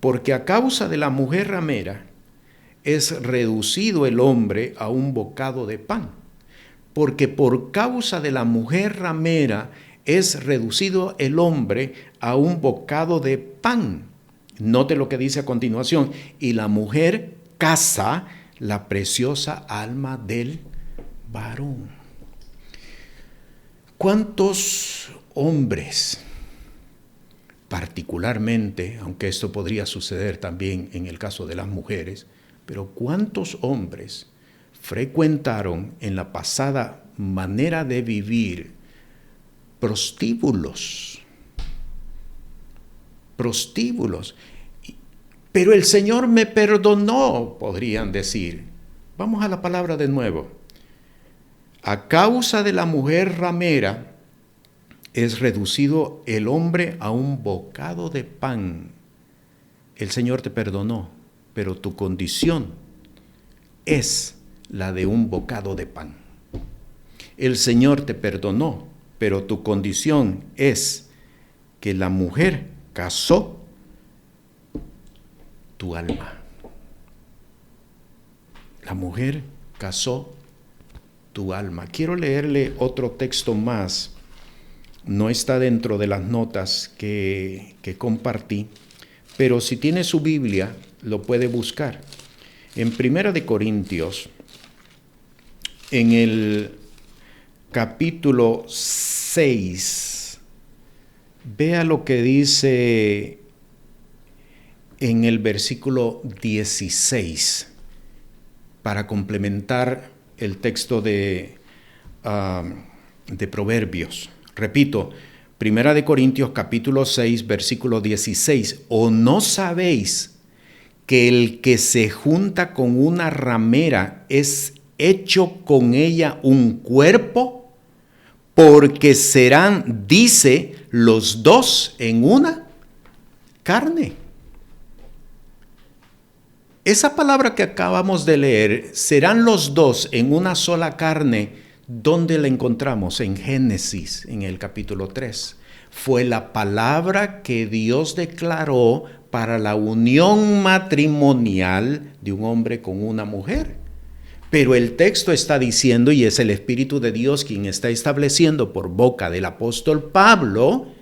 S1: Porque a causa de la mujer ramera es reducido el hombre a un bocado de pan. Porque por causa de la mujer ramera es reducido el hombre a un bocado de pan. Note lo que dice a continuación. Y la mujer caza la preciosa alma del varón. ¿Cuántos hombres, particularmente, aunque esto podría suceder también en el caso de las mujeres, pero cuántos hombres frecuentaron en la pasada manera de vivir prostíbulos? Pero el Señor me perdonó, podrían decir. Vamos a la palabra de nuevo. A causa de la mujer ramera es reducido el hombre a un bocado de pan. El Señor te perdonó, pero tu condición es la de un bocado de pan. El Señor te perdonó, pero tu condición es que la mujer cazó tu alma. La mujer cazó tu alma. Quiero leerle otro texto más. No está dentro de las notas que compartí, pero si tiene su Biblia, lo puede buscar. En 1 de Corintios, en el capítulo 6, vea lo que dice en el versículo 16, para complementar el texto de Proverbios. Repito, 1 de Corintios capítulo 6, versículo 16. ¿O no sabéis que el que se junta con una ramera es hecho con ella un cuerpo? Porque serán, dice, los dos en una carne. Esa palabra que acabamos de leer, serán los dos en una sola carne, ¿dónde la encontramos? En Génesis, en el capítulo 3. Fue la palabra que Dios declaró para la unión matrimonial de un hombre con una mujer. Pero el texto está diciendo, y es el Espíritu de Dios quien está estableciendo por boca del apóstol Pablo,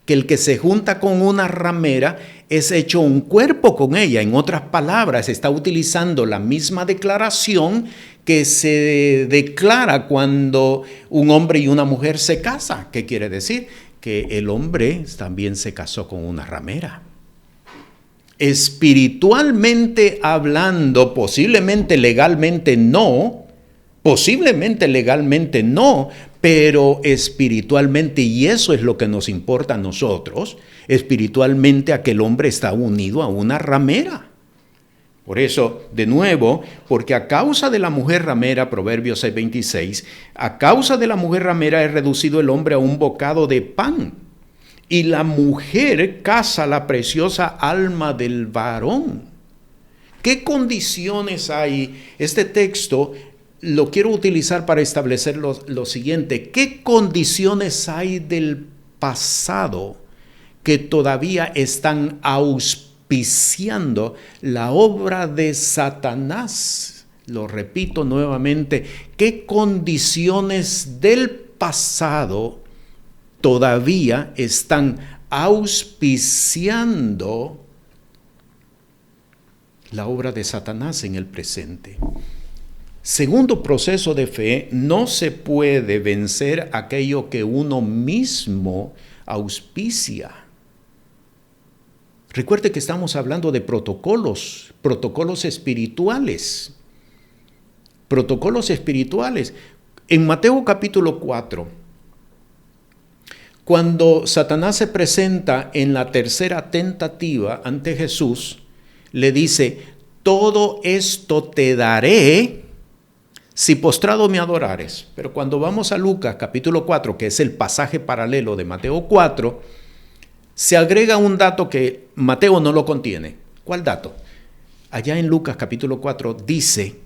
S1: que el que se junta con una ramera es hecho un cuerpo con ella. En otras palabras, está utilizando la misma declaración que se declara cuando un hombre y una mujer se casan. ¿Qué quiere decir? Que el hombre también se casó con una ramera. Espiritualmente hablando, posiblemente legalmente no, pero espiritualmente, y eso es lo que nos importa a nosotros, espiritualmente aquel hombre está unido a una ramera. Por eso, de nuevo, porque a causa de la mujer ramera, Proverbios 6:26, a causa de la mujer ramera es reducido el hombre a un bocado de pan, y la mujer caza la preciosa alma del varón. ¿Qué condiciones hay? Este texto lo quiero utilizar para establecer lo siguiente. ¿Qué condiciones hay del pasado que todavía están auspiciando la obra de Satanás? Lo repito nuevamente. ¿Qué condiciones del pasado todavía están auspiciando la obra de Satanás en el presente? Segundo proceso de fe, no se puede vencer aquello que uno mismo auspicia. Recuerde que estamos hablando de protocolos espirituales. Protocolos espirituales. En Mateo capítulo 4, cuando Satanás se presenta en la tercera tentativa ante Jesús, le dice: todo esto te daré si postrado me adorares. Pero cuando vamos a Lucas capítulo 4, que es el pasaje paralelo de Mateo 4, se agrega un dato que Mateo no lo contiene. ¿Cuál dato? Allá en Lucas capítulo 4 dice: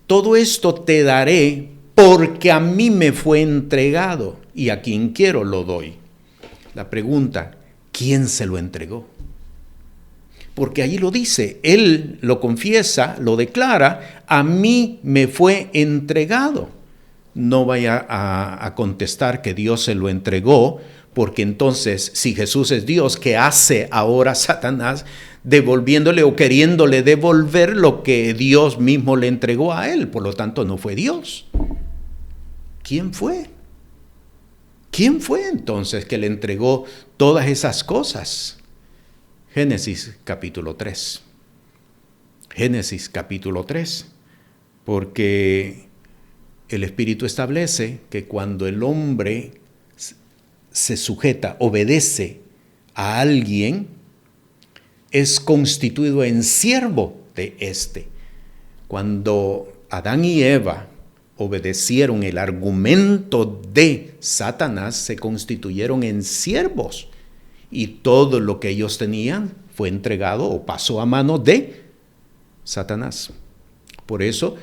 S1: todo esto te daré porque a mí me fue entregado y a quien quiero lo doy. La pregunta: ¿quién se lo entregó? Porque allí lo dice, él lo confiesa, lo declara: a mí me fue entregado. No vaya a contestar que Dios se lo entregó, porque entonces, si Jesús es Dios, ¿qué hace ahora Satanás devolviéndole o queriéndole devolver lo que Dios mismo le entregó a él? Por lo tanto, no fue Dios. ¿Quién fue? ¿Quién fue entonces que le entregó todas esas cosas? Génesis capítulo 3. Génesis capítulo 3. Porque el Espíritu establece que cuando el hombre se sujeta, obedece a alguien, es constituido en siervo de éste. Cuando Adán y Eva obedecieron el argumento de Satanás, se constituyeron en siervos. Y todo lo que ellos tenían fue entregado o pasó a mano de Satanás. Por eso,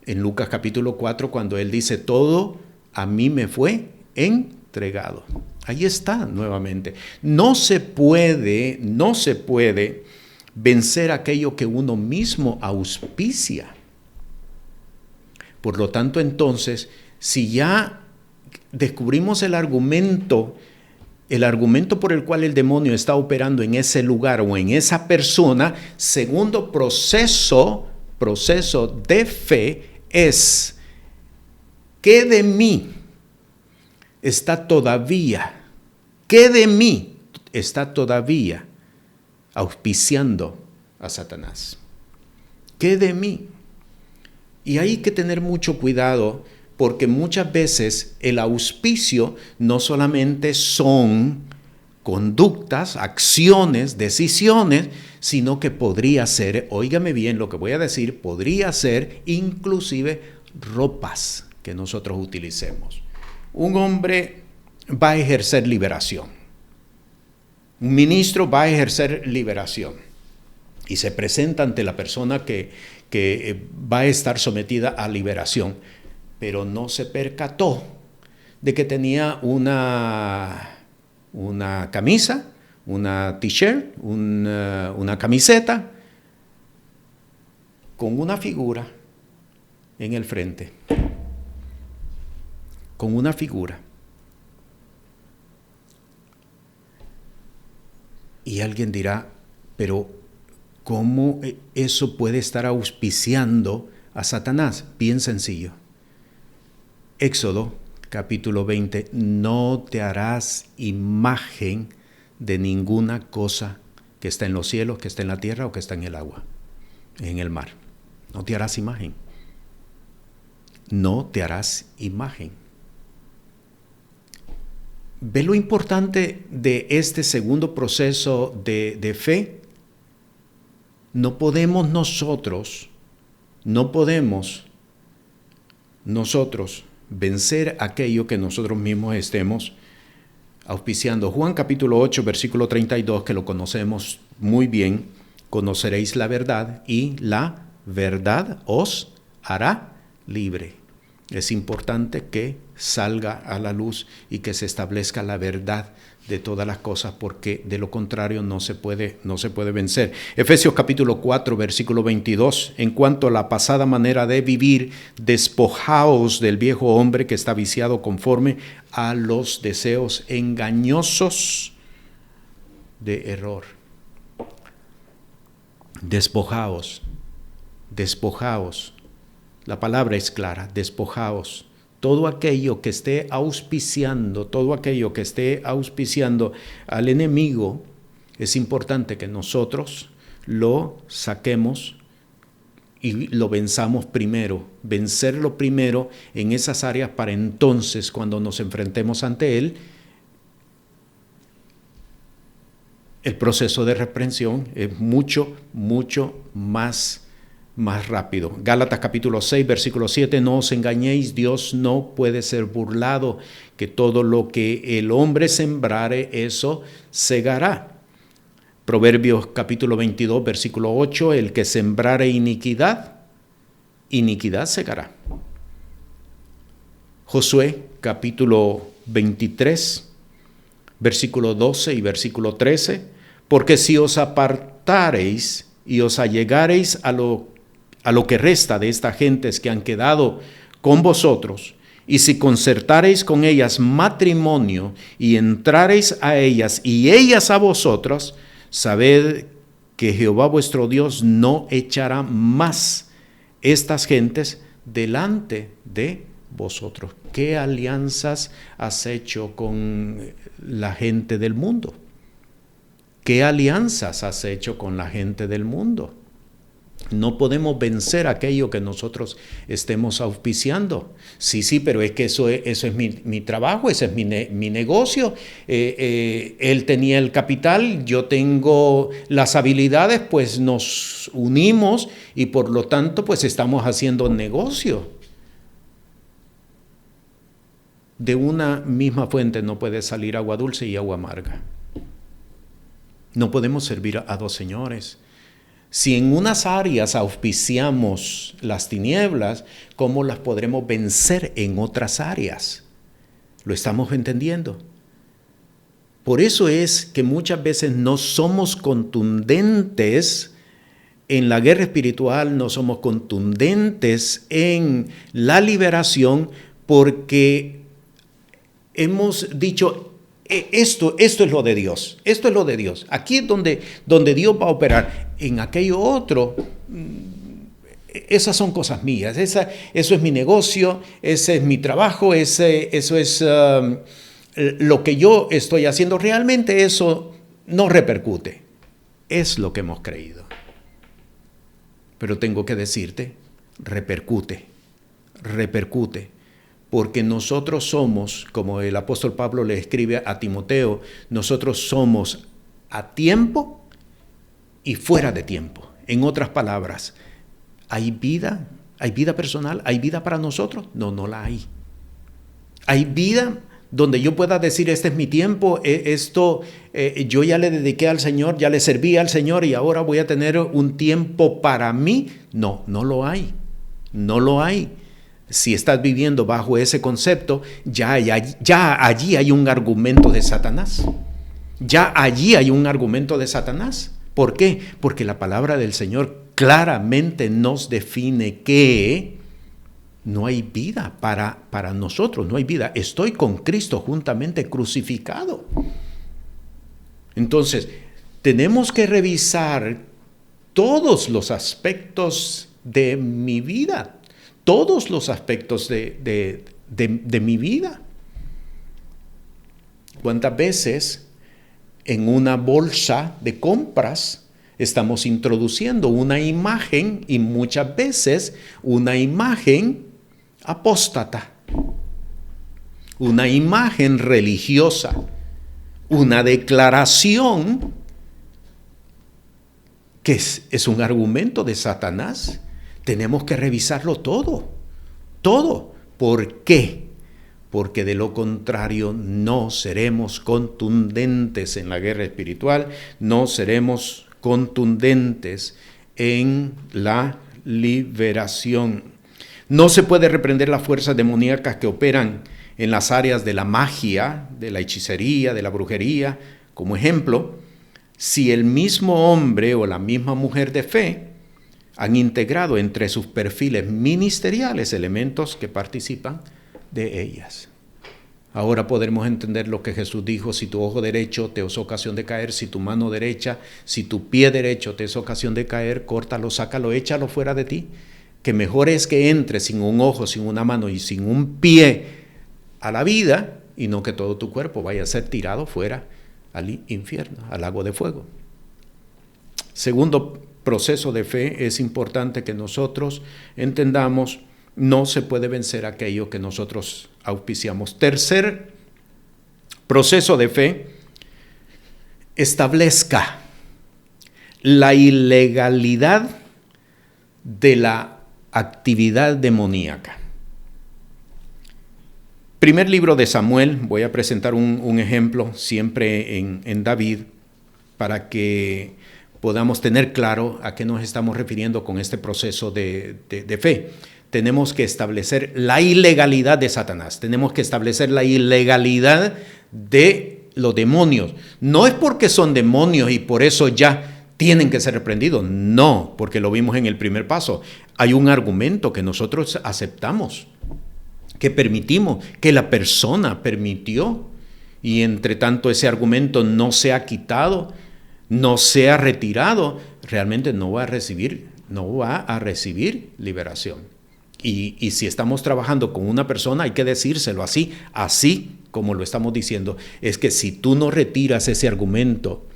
S1: en Lucas capítulo 4, cuando él dice: todo a mí me fue entregado. Ahí está nuevamente. No se puede vencer aquello que uno mismo auspicia. Por lo tanto, entonces, si ya descubrimos el argumento por el cual el demonio está operando en ese lugar o en esa persona, segundo proceso de fe es: ¿qué de mí está todavía auspiciando a Satanás? ¿Qué de mí? Y hay que tener mucho cuidado, porque muchas veces el auspicio no solamente son conductas, acciones, decisiones, sino que podría ser, óigame bien lo que voy a decir, podría ser inclusive ropas que nosotros utilicemos. Un hombre va a ejercer liberación. Un ministro va a ejercer liberación y se presenta ante la persona que va a estar sometida a liberación, pero no se percató de que tenía una camisa, una t-shirt, una camiseta con una figura en el frente. Con una figura. Y alguien dirá: pero ¿cómo eso puede estar auspiciando a Satanás? Bien sencillo. Éxodo capítulo 20: no te harás imagen de ninguna cosa que está en los cielos, que está en la tierra o que está en el agua, en el mar. No te harás imagen. No te harás imagen. ¿Ve lo importante de este segundo proceso de fe? No podemos nosotros vencer aquello que nosotros mismos estemos auspiciando. Juan capítulo 8, versículo 32, que lo conocemos muy bien: conoceréis la verdad y la verdad os hará libre. Es importante que salga a la luz y que se establezca la verdad de todas las cosas, porque de lo contrario no se puede vencer. Efesios capítulo 4, versículo 22: en cuanto a la pasada manera de vivir, despojaos del viejo hombre que está viciado conforme a los deseos engañosos de error. Despojaos. La palabra es clara: despojaos. Todo aquello que esté auspiciando al enemigo, es importante que nosotros lo saquemos y lo venzamos primero, vencerlo primero en esas áreas para entonces cuando nos enfrentemos ante él, el proceso de reprensión es mucho más rápido. Gálatas capítulo 6, versículo 7, no os engañéis, Dios no puede ser burlado, que todo lo que el hombre sembrare, eso segará. Proverbios capítulo 22, versículo 8, el que sembrare iniquidad, iniquidad segará. Josué capítulo 23, versículo 12 y versículo 13, porque si os apartareis y os allegareis a lo que resta de estas gentes que han quedado con vosotros, y si concertareis con ellas matrimonio y entrareis a ellas y ellas a vosotros, sabed que Jehová vuestro Dios no echará más estas gentes delante de vosotros. ¿Qué alianzas has hecho con la gente del mundo? ¿Qué alianzas has hecho con la gente del mundo? No podemos vencer aquello que nosotros estemos auspiciando. Sí, pero es que eso es mi trabajo, ese es mi negocio. Él tenía el capital, yo tengo las habilidades, pues nos unimos y por lo tanto pues estamos haciendo negocio. De una misma fuente no puede salir agua dulce y agua amarga. No podemos servir a dos señores. Si en unas áreas auspiciamos las tinieblas, ¿cómo las podremos vencer en otras áreas? ¿Lo estamos entendiendo? Por eso es que muchas veces no somos contundentes en la guerra espiritual, no somos contundentes en la liberación, porque hemos dicho, esto es lo de Dios, esto es lo de Dios. Aquí es donde Dios va a operar. En aquello otro, esas son cosas mías, eso es mi negocio, ese es mi trabajo, eso es lo que yo estoy haciendo. Realmente eso no repercute. Es lo que hemos creído. Pero tengo que decirte, repercute. Porque nosotros somos, como el apóstol Pablo le escribe a Timoteo, nosotros somos a tiempo y fuera de tiempo. En otras palabras, ¿hay vida? ¿Hay vida personal? ¿Hay vida para nosotros? No la hay. ¿Hay vida donde yo pueda decir, este es mi tiempo, yo ya le dediqué al Señor, ya le serví al Señor y ahora voy a tener un tiempo para mí? No lo hay. No lo hay. Si estás viviendo bajo ese concepto, ya allí hay un argumento de Satanás. Ya allí hay un argumento de Satanás. ¿Por qué? Porque la palabra del Señor claramente nos define que no hay vida para nosotros, no hay vida. Estoy con Cristo juntamente crucificado. Entonces, tenemos que revisar todos los aspectos de mi vida. Todos los aspectos de mi vida. ¿Cuántas veces en una bolsa de compras estamos introduciendo una imagen, y muchas veces una imagen apóstata, una imagen religiosa, una declaración que es un argumento de Satanás? Tenemos que revisarlo todo. ¿Por qué? Porque de lo contrario no seremos contundentes en la guerra espiritual, no seremos contundentes en la liberación. No se puede reprender las fuerzas demoníacas que operan en las áreas de la magia, de la hechicería, de la brujería, como ejemplo, si el mismo hombre o la misma mujer de fe han integrado entre sus perfiles ministeriales elementos que participan de ellas. Ahora podremos entender lo que Jesús dijo: si tu ojo derecho te es ocasión de caer, si tu mano derecha, si tu pie derecho te es ocasión de caer, córtalo, sácalo, échalo fuera de ti. Que mejor es que entres sin un ojo, sin una mano y sin un pie a la vida, y no que todo tu cuerpo vaya a ser tirado fuera al infierno, al lago de fuego. Segundo proceso de fe, es importante que nosotros entendamos, no se puede vencer aquello que nosotros auspiciamos. Tercer proceso de fe, establezca la ilegalidad de la actividad demoníaca. Primer libro de Samuel, voy a presentar un ejemplo siempre en David para que podamos tener claro a qué nos estamos refiriendo con este proceso de fe. Tenemos que establecer la ilegalidad de Satanás, tenemos que establecer la ilegalidad de los demonios. No es porque son demonios y por eso ya tienen que ser reprendidos, no, porque lo vimos en el primer paso. Hay un argumento que nosotros aceptamos, que permitimos, que la persona permitió, y entre tanto ese argumento no se ha quitado, no se ha retirado, realmente no va a recibir liberación. Y si estamos trabajando con una persona, hay que decírselo así como lo estamos diciendo, es que si tú no retiras ese argumento,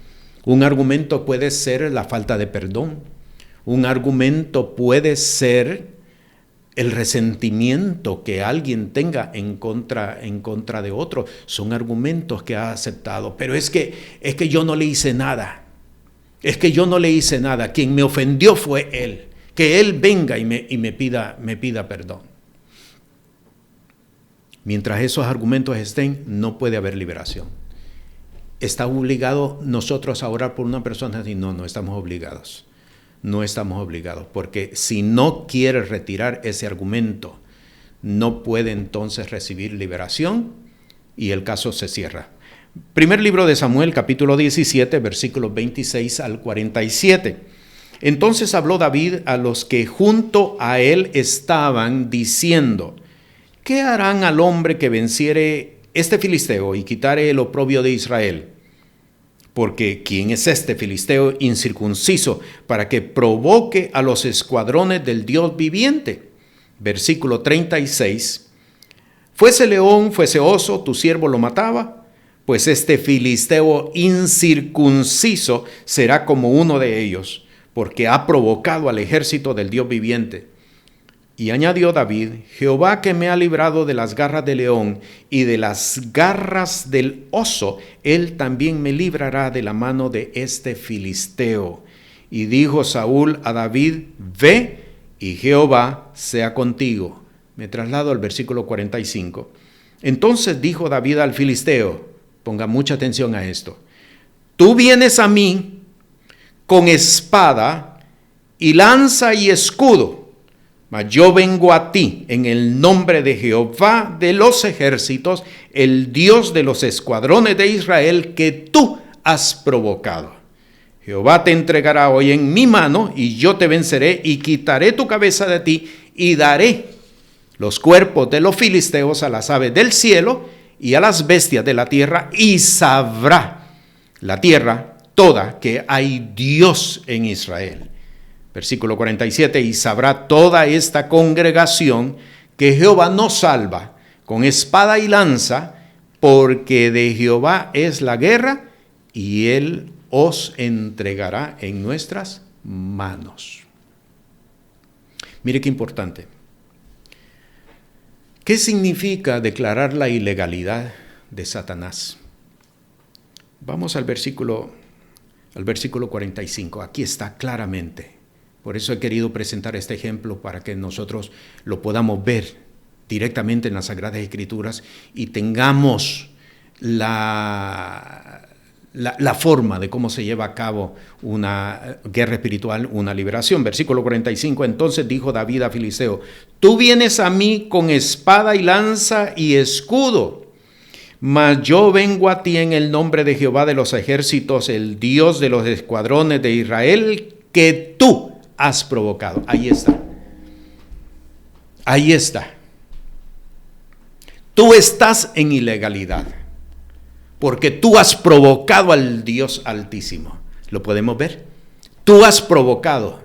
S1: un argumento puede ser la falta de perdón, un argumento puede ser el resentimiento que alguien tenga en contra de otro. Son argumentos que ha aceptado, pero es que yo no le hice nada. Es que yo no le hice nada. Quien me ofendió fue él. Que él venga y me pida perdón. Mientras esos argumentos estén, no puede haber liberación. ¿Está obligado nosotros a orar por una persona? No estamos obligados. No estamos obligados, porque si no quiere retirar ese argumento, no puede entonces recibir liberación y el caso se cierra. Primer libro de Samuel, capítulo 17, versículos 26 al 47. Entonces habló David a los que junto a él estaban, diciendo: ¿qué harán al hombre que venciere este filisteo y quitare el oprobio de Israel? Porque ¿quién es este filisteo incircunciso para que provoque a los escuadrones del Dios viviente? Versículo 36. Fuese león, fuese oso, tu siervo lo mataba, pues este filisteo incircunciso será como uno de ellos, porque ha provocado al ejército del Dios viviente. Y añadió David: Jehová, que me ha librado de las garras del león y de las garras del oso, él también me librará de la mano de este filisteo. Y dijo Saúl a David: ve, y Jehová sea contigo. Me traslado al versículo 45. Entonces dijo David al filisteo, ponga mucha atención a esto: tú vienes a mí con espada y lanza y escudo, mas yo vengo a ti en el nombre de Jehová de los ejércitos, el Dios de los escuadrones de Israel, que tú has provocado. Jehová te entregará hoy en mi mano, y yo te venceré, y quitaré tu cabeza de ti, y daré los cuerpos de los filisteos a las aves del cielo, y a las bestias de la tierra, y sabrá la tierra toda que hay Dios en Israel. Versículo 47, y sabrá toda esta congregación que Jehová nos salva con espada y lanza, porque de Jehová es la guerra, y él os entregará en nuestras manos. Mire qué importante. ¿Qué significa declarar la ilegalidad de Satanás? Vamos al versículo 45. Aquí está claramente. Por eso he querido presentar este ejemplo para que nosotros lo podamos ver directamente en las Sagradas Escrituras y tengamos la forma de cómo se lleva a cabo una guerra espiritual, una liberación. Versículo 45, entonces dijo David a Filisteo: tú vienes a mí con espada y lanza y escudo, mas yo vengo a ti en el nombre de Jehová de los ejércitos, el Dios de los escuadrones de Israel, que tú has provocado. Ahí está. Ahí está. Tú estás en ilegalidad, porque tú has provocado al Dios Altísimo. ¿Lo podemos ver? Tú has provocado.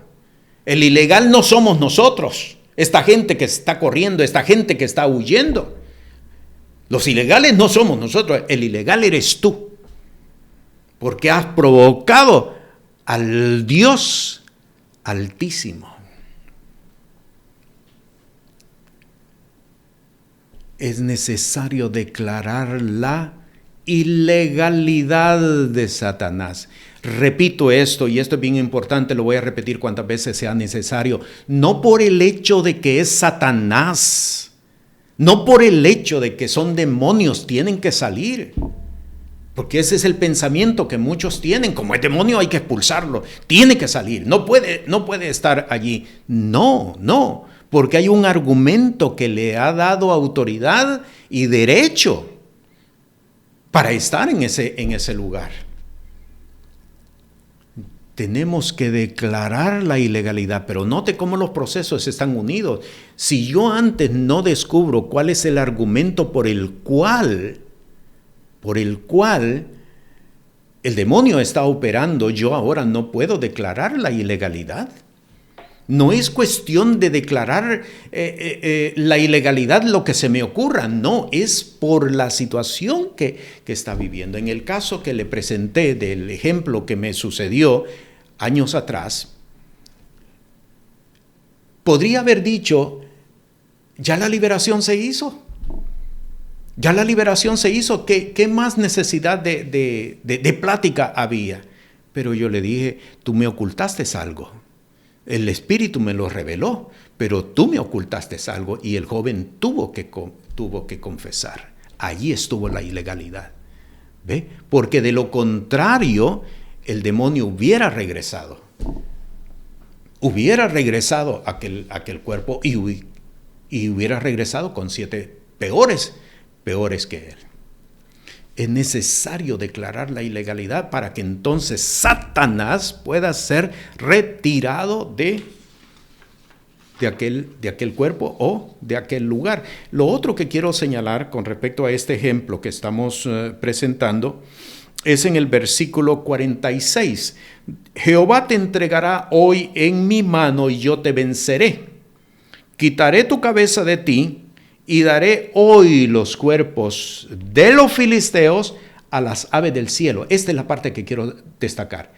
S1: El ilegal no somos nosotros, esta gente que está corriendo, esta gente que está huyendo. Los ilegales no somos nosotros, el ilegal eres tú. porque has provocado al Dios Altísimo. Es necesario declarar la ilegalidad de Satanás. Repito esto, y esto es bien importante, lo voy a repetir cuantas veces sea necesario. No por el hecho de que es Satanás, no por el hecho de que son demonios, tienen que salir. Porque ese es el pensamiento que muchos tienen. Como es demonio hay que expulsarlo, tiene que salir, no puede estar allí. No, porque hay un argumento que le ha dado autoridad y derecho para estar en ese lugar. Tenemos que declarar la ilegalidad, pero note cómo los procesos están unidos. Si yo antes no descubro cuál es el argumento por el cual el demonio está operando, yo ahora no puedo declarar la ilegalidad. No es cuestión de declarar la ilegalidad lo que se me ocurra, no, es por la situación que está viviendo. En el caso que le presenté del ejemplo que me sucedió años atrás, podría haber dicho, ya la liberación se hizo. Ya la liberación se hizo, ¿qué más necesidad de plática había? Pero yo le dije, tú me ocultaste algo. El Espíritu me lo reveló, pero tú me ocultaste algo y el joven tuvo que confesar. Allí estuvo la ilegalidad. ¿Ve? Porque de lo contrario, el demonio hubiera regresado. Hubiera regresado a aquel cuerpo y hubiera regresado con 7 peores que él. Es necesario declarar la ilegalidad para que entonces Satanás pueda ser retirado de aquel cuerpo o de aquel lugar. Lo otro que quiero señalar con respecto a este ejemplo que estamos presentando es en el versículo 46. Jehová te entregará hoy en mi mano y yo te venceré. Quitaré tu cabeza de ti y daré hoy los cuerpos de los filisteos a las aves del cielo. Esta es la parte que quiero destacar.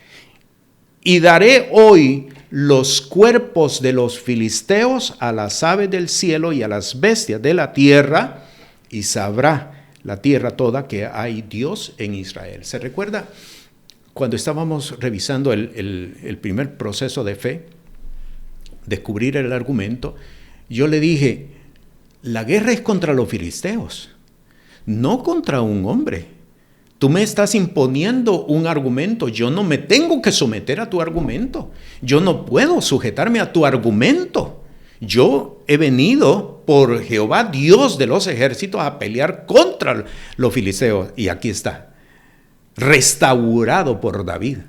S1: Y daré hoy los cuerpos de los filisteos a las aves del cielo y a las bestias de la tierra, y sabrá la tierra toda que hay Dios en Israel. ¿Se recuerda cuando estábamos revisando el primer proceso de fe, descubrir el argumento? Yo le dije, la guerra es contra los filisteos, no contra un hombre. Tú me estás imponiendo un argumento, yo no me tengo que someter a tu argumento. Yo no puedo sujetarme a tu argumento. Yo he venido por Jehová, Dios de los ejércitos, a pelear contra los filisteos. Y aquí está, restaurado por David.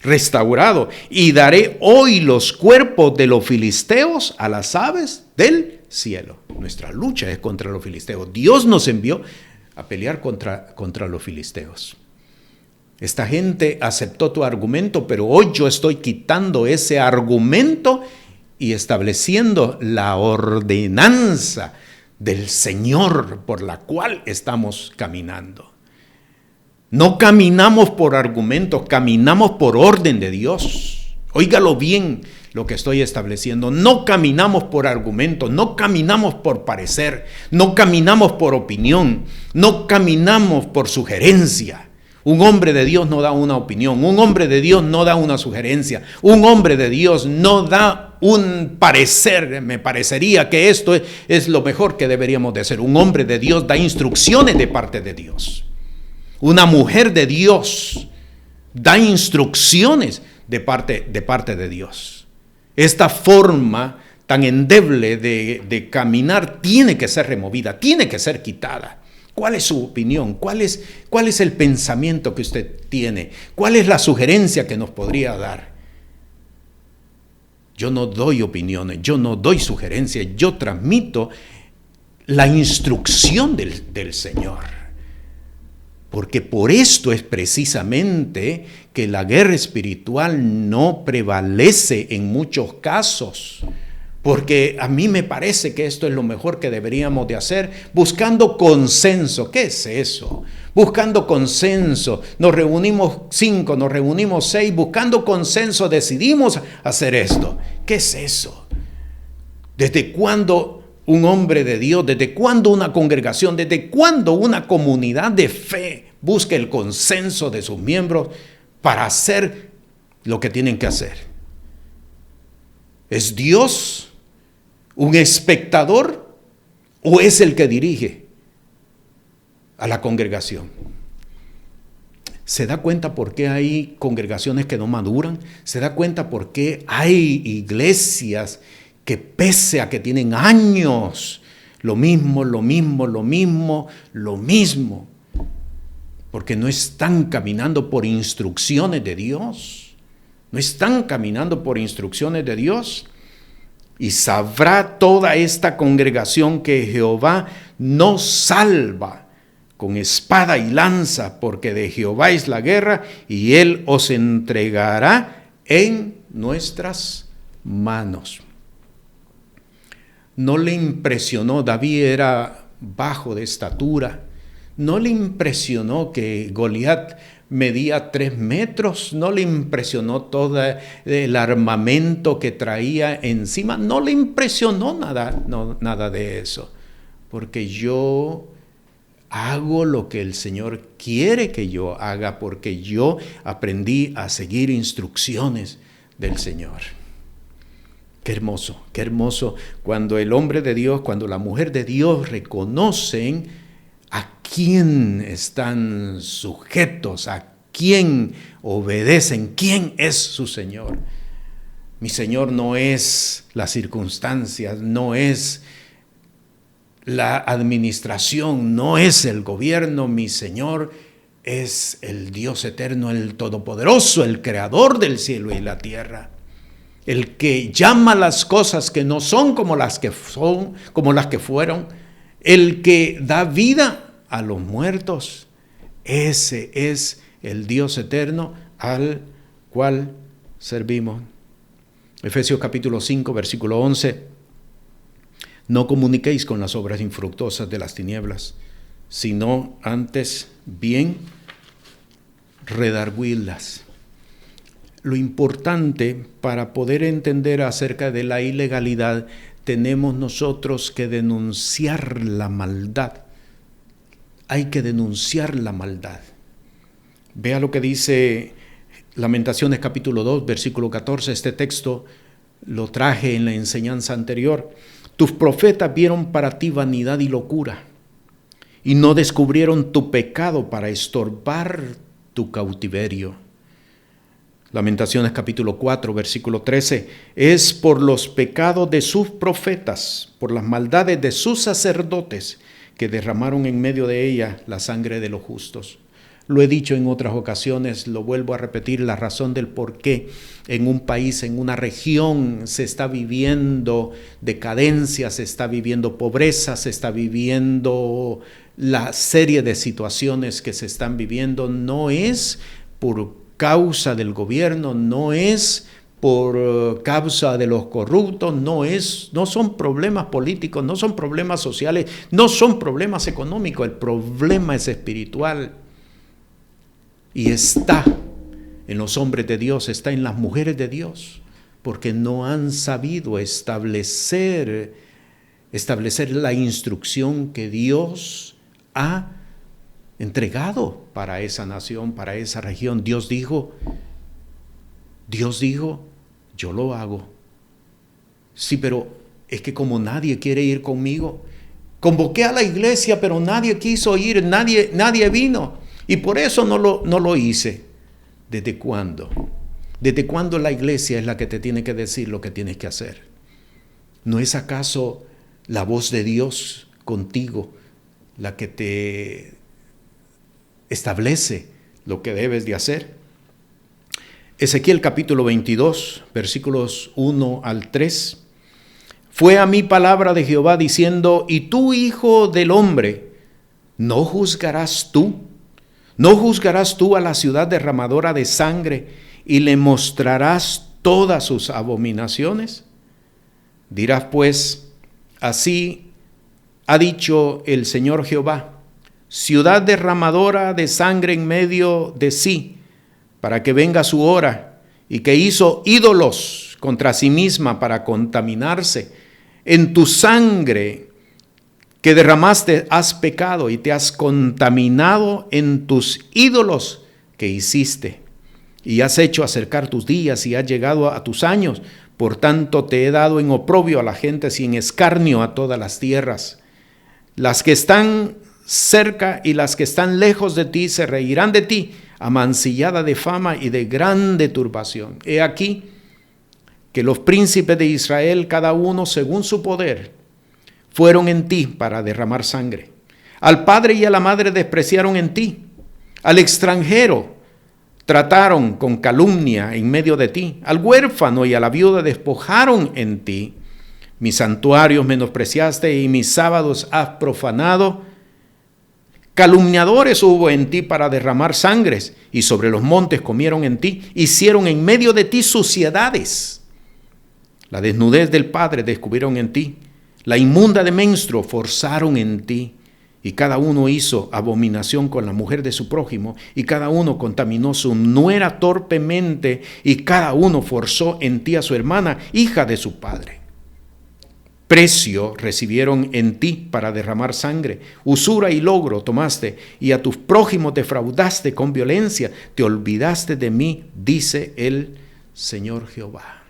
S1: Restaurado. Y daré hoy los cuerpos de los filisteos a las aves del cielo. Nuestra lucha es contra los filisteos. Dios nos envió a pelear contra los filisteos. Esta gente aceptó tu argumento, pero hoy yo estoy quitando ese argumento y estableciendo la ordenanza del Señor por la cual estamos caminando. No caminamos por argumentos, caminamos por orden de Dios. Óigalo bien lo que estoy estableciendo. No caminamos por argumentos, no caminamos por parecer, no caminamos por opinión, no caminamos por sugerencia. Un hombre de Dios no da una opinión, un hombre de Dios no da una sugerencia, un hombre de Dios no da un parecer. Me parecería que esto es lo mejor que deberíamos de hacer. Un hombre de Dios da instrucciones de parte de Dios. Una mujer de Dios da instrucciones de parte de Dios. Esta forma tan endeble de caminar tiene que ser removida, tiene que ser quitada. ¿Cuál es su opinión? ¿Cuál es el pensamiento que usted tiene? ¿Cuál es la sugerencia que nos podría dar? Yo no doy opiniones, yo no doy sugerencias, yo transmito la instrucción del Señor. Porque por esto es precisamente que la guerra espiritual no prevalece en muchos casos. porque a mí me parece que esto es lo mejor que deberíamos de hacer, buscando consenso. ¿Qué es eso? Buscando consenso. Nos reunimos 5, nos reunimos 6, buscando consenso decidimos hacer esto. ¿Qué es eso? ¿Desde cuándo un hombre de Dios, desde cuándo una congregación, desde cuándo una comunidad de fe busca el consenso de sus miembros para hacer lo que tienen que hacer? ¿Es Dios un espectador o es el que dirige a la congregación? ¿Se da cuenta por qué hay congregaciones que no maduran? ¿Se da cuenta por qué hay iglesias que pese a que tienen años, lo mismo? Porque no están caminando por instrucciones de Dios. No están caminando por instrucciones de Dios. Y sabrá toda esta congregación que Jehová no salva con espada y lanza, porque de Jehová es la guerra, y Él os entregará en nuestras manos. No le impresionó, David era bajo de estatura, no le impresionó que Goliat medía 3 metros, no le impresionó todo el armamento que traía encima, no le impresionó nada de eso, porque yo hago lo que el Señor quiere que yo haga, porque yo aprendí a seguir instrucciones del Señor. Qué hermoso cuando el hombre de Dios, cuando la mujer de Dios reconocen a quién están sujetos, a quién obedecen, quién es su Señor. Mi Señor no es las circunstancias, no es la administración, no es el gobierno. Mi Señor es el Dios eterno, el todopoderoso, el creador del cielo y la tierra. El que llama las cosas que no son como las que son, como las que fueron. El que da vida a los muertos. Ese es el Dios eterno al cual servimos. Efesios capítulo 5, versículo 11. No comuniquéis con las obras infructuosas de las tinieblas, sino antes bien redarguidlas. Lo importante para poder entender acerca de la ilegalidad, tenemos nosotros que denunciar la maldad. Hay que denunciar la maldad. Vea lo que dice Lamentaciones capítulo 2, versículo 14. Este texto lo traje en la enseñanza anterior. Tus profetas vieron para ti vanidad y locura, y no descubrieron tu pecado para estorbar tu cautiverio. Lamentaciones capítulo 4, versículo 13. Es por los pecados de sus profetas, por las maldades de sus sacerdotes, que derramaron en medio de ella la sangre de los justos. Lo he dicho en otras ocasiones, lo vuelvo a repetir, la razón del por qué en un país, en una región, se está viviendo decadencia, se está viviendo pobreza, se está viviendo la serie de situaciones que se están viviendo, no es por causa del gobierno, no es por causa de los corruptos, no son problemas políticos, no son problemas sociales, no son problemas económicos, el problema es espiritual. Y está en los hombres de Dios, está en las mujeres de Dios, porque no han sabido establecer la instrucción que Dios ha entregado para esa nación, para esa región. Dios dijo, yo lo hago. Sí, pero es que como nadie quiere ir conmigo, convoqué a la iglesia, pero nadie quiso ir, nadie vino. Y por eso no lo hice. ¿Desde cuándo? ¿Desde cuándo la iglesia es la que te tiene que decir lo que tienes que hacer? ¿No es acaso la voz de Dios contigo la que te establece lo que debes de hacer? Ezequiel capítulo 22, versículos 1 al 3. Fue a mí palabra de Jehová diciendo, y tú, hijo del hombre, ¿no juzgarás tú? ¿No juzgarás tú a la ciudad derramadora de sangre y le mostrarás todas sus abominaciones? Dirás pues, así ha dicho el Señor Jehová, ciudad derramadora de sangre en medio de sí, para que venga su hora, y que hizo ídolos contra sí misma para contaminarse. En tu sangre que derramaste has pecado y te has contaminado en tus ídolos que hiciste. Y has hecho acercar tus días y has llegado a tus años. Por tanto te he dado en oprobio a la gente y en escarnio a todas las tierras. Las que están cerca y las que están lejos de ti se reirán de ti, amancillada de fama y de grande turbación. He aquí que los príncipes de Israel, cada uno según su poder, fueron en ti para derramar sangre. Al padre y a la madre despreciaron en ti. Al extranjero trataron con calumnia en medio de ti. Al huérfano y a la viuda despojaron en ti. Mis santuarios menospreciaste y mis sábados has profanado. Calumniadores hubo en ti para derramar sangres, y sobre los montes comieron en ti. Hicieron en medio de ti suciedades. La desnudez del padre descubrieron en ti. La inmunda de menstruo forzaron en ti. Y cada uno hizo abominación con la mujer de su prójimo, y cada uno contaminó su nuera torpemente, y cada uno forzó en ti a su hermana, hija de su padre. Precio recibieron en ti para derramar sangre, usura y logro tomaste, y a tus prójimos defraudaste con violencia, te olvidaste de mí, dice el Señor Jehová.